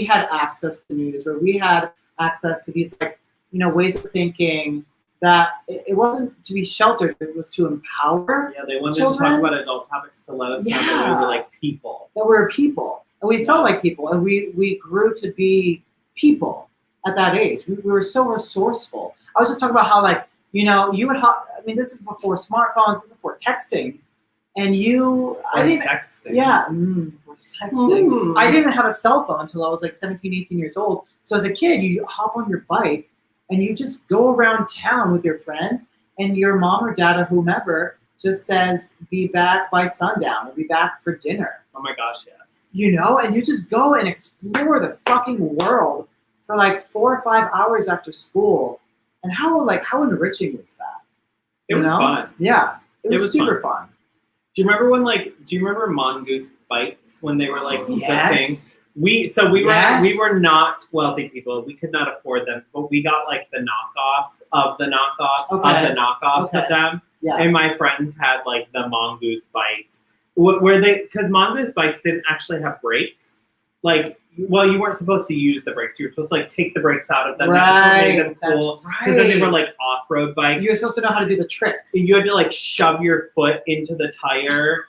had access to news, where we had access to these like ways of thinking that it wasn't to be sheltered, it was to empower Yeah, they wanted children. to talk about adult topics to let us know that we Yeah. were like people. that we're people and we felt like people and we grew to be people at that age. We were so resourceful. I was just talking about how like you would this is before smartphones, before texting, and Or sexting. before texting. Mm. I didn't have a cell phone until I was like 17, 18 years old. So as a kid, you hop on your bike and you just go around town with your friends, and your mom or dad or whomever just says, be back by sundown or be back for dinner. Oh my gosh, yes. And you just go and explore the fucking world for like 4 or 5 hours after school. And how enriching was that? It was You know? fun. Yeah, it was super fun. fun. Do you remember Mongoose bikes when they were like the thing? Yes. We Yes. were not wealthy people. We could not afford them, but we got like the knockoffs of the knockoffs of Okay. the knockoffs Okay. of them. Yeah. And my friends had like the Mongoose bikes. Because Mongoose bikes didn't actually have brakes. Like, well, you weren't supposed to use the brakes. You were supposed to like take the brakes out of them. That's what made them That's cool. right. Because then they were like off-road bikes. You were supposed to know how to do the tricks. You had to like shove your foot into the tire,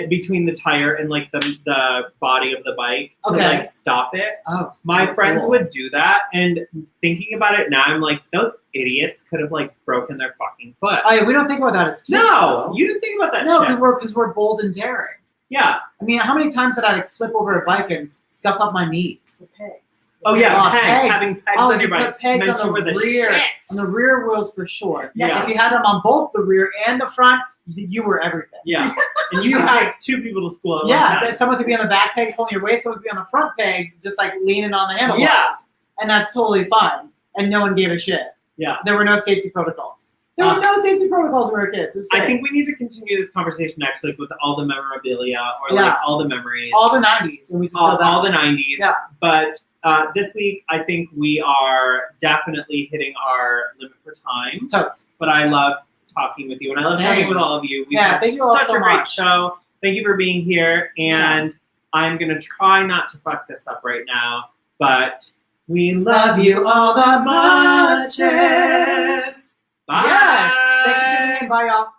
between the tire and like the body of the bike to Okay. like stop it. Oh, My so friends cool. would do that, and thinking about it now, I'm like, those idiots could have like broken their fucking foot. Oh, yeah, we don't think about that as kids. No, though. you didn't think about that No, shit. because we're bold and daring. Yeah. I mean, how many times did I like flip over a bike and scuff up my knees? The pigs. Oh yeah, Oh, pegs. pegs. Having pegs Oh, on your you put bike pegs meant on you were the the rear. shit. On the rear wheels for sure. Yes. If you had them on both the rear and the front, you were everything. Yeah, and you You could had- take 2 people to school at one Yeah, time. that someone could be on the back pegs holding your waist, someone could be on the front pegs just like leaning on the handlebars. Yeah. And that's totally fine. And no one gave a shit. Yeah. There were no safety protocols. There were no safety protocols when we were kids. It was I great. think we need to continue this conversation next week with all the memorabilia or Yeah. like all the memories. all the 90s, and we just go back. all the 90s. Yeah. But this week, I think we are definitely hitting our limit for time. Totes. But I love talking with you, and I love Same. talking with all of you. We've Yeah, had thank you all such so a great much. show. Thank you for being here, and I'm going to try not to fuck this up right now, but we love you all the muches. Bye. Yes. Thanks for tuning in. Bye, y'all.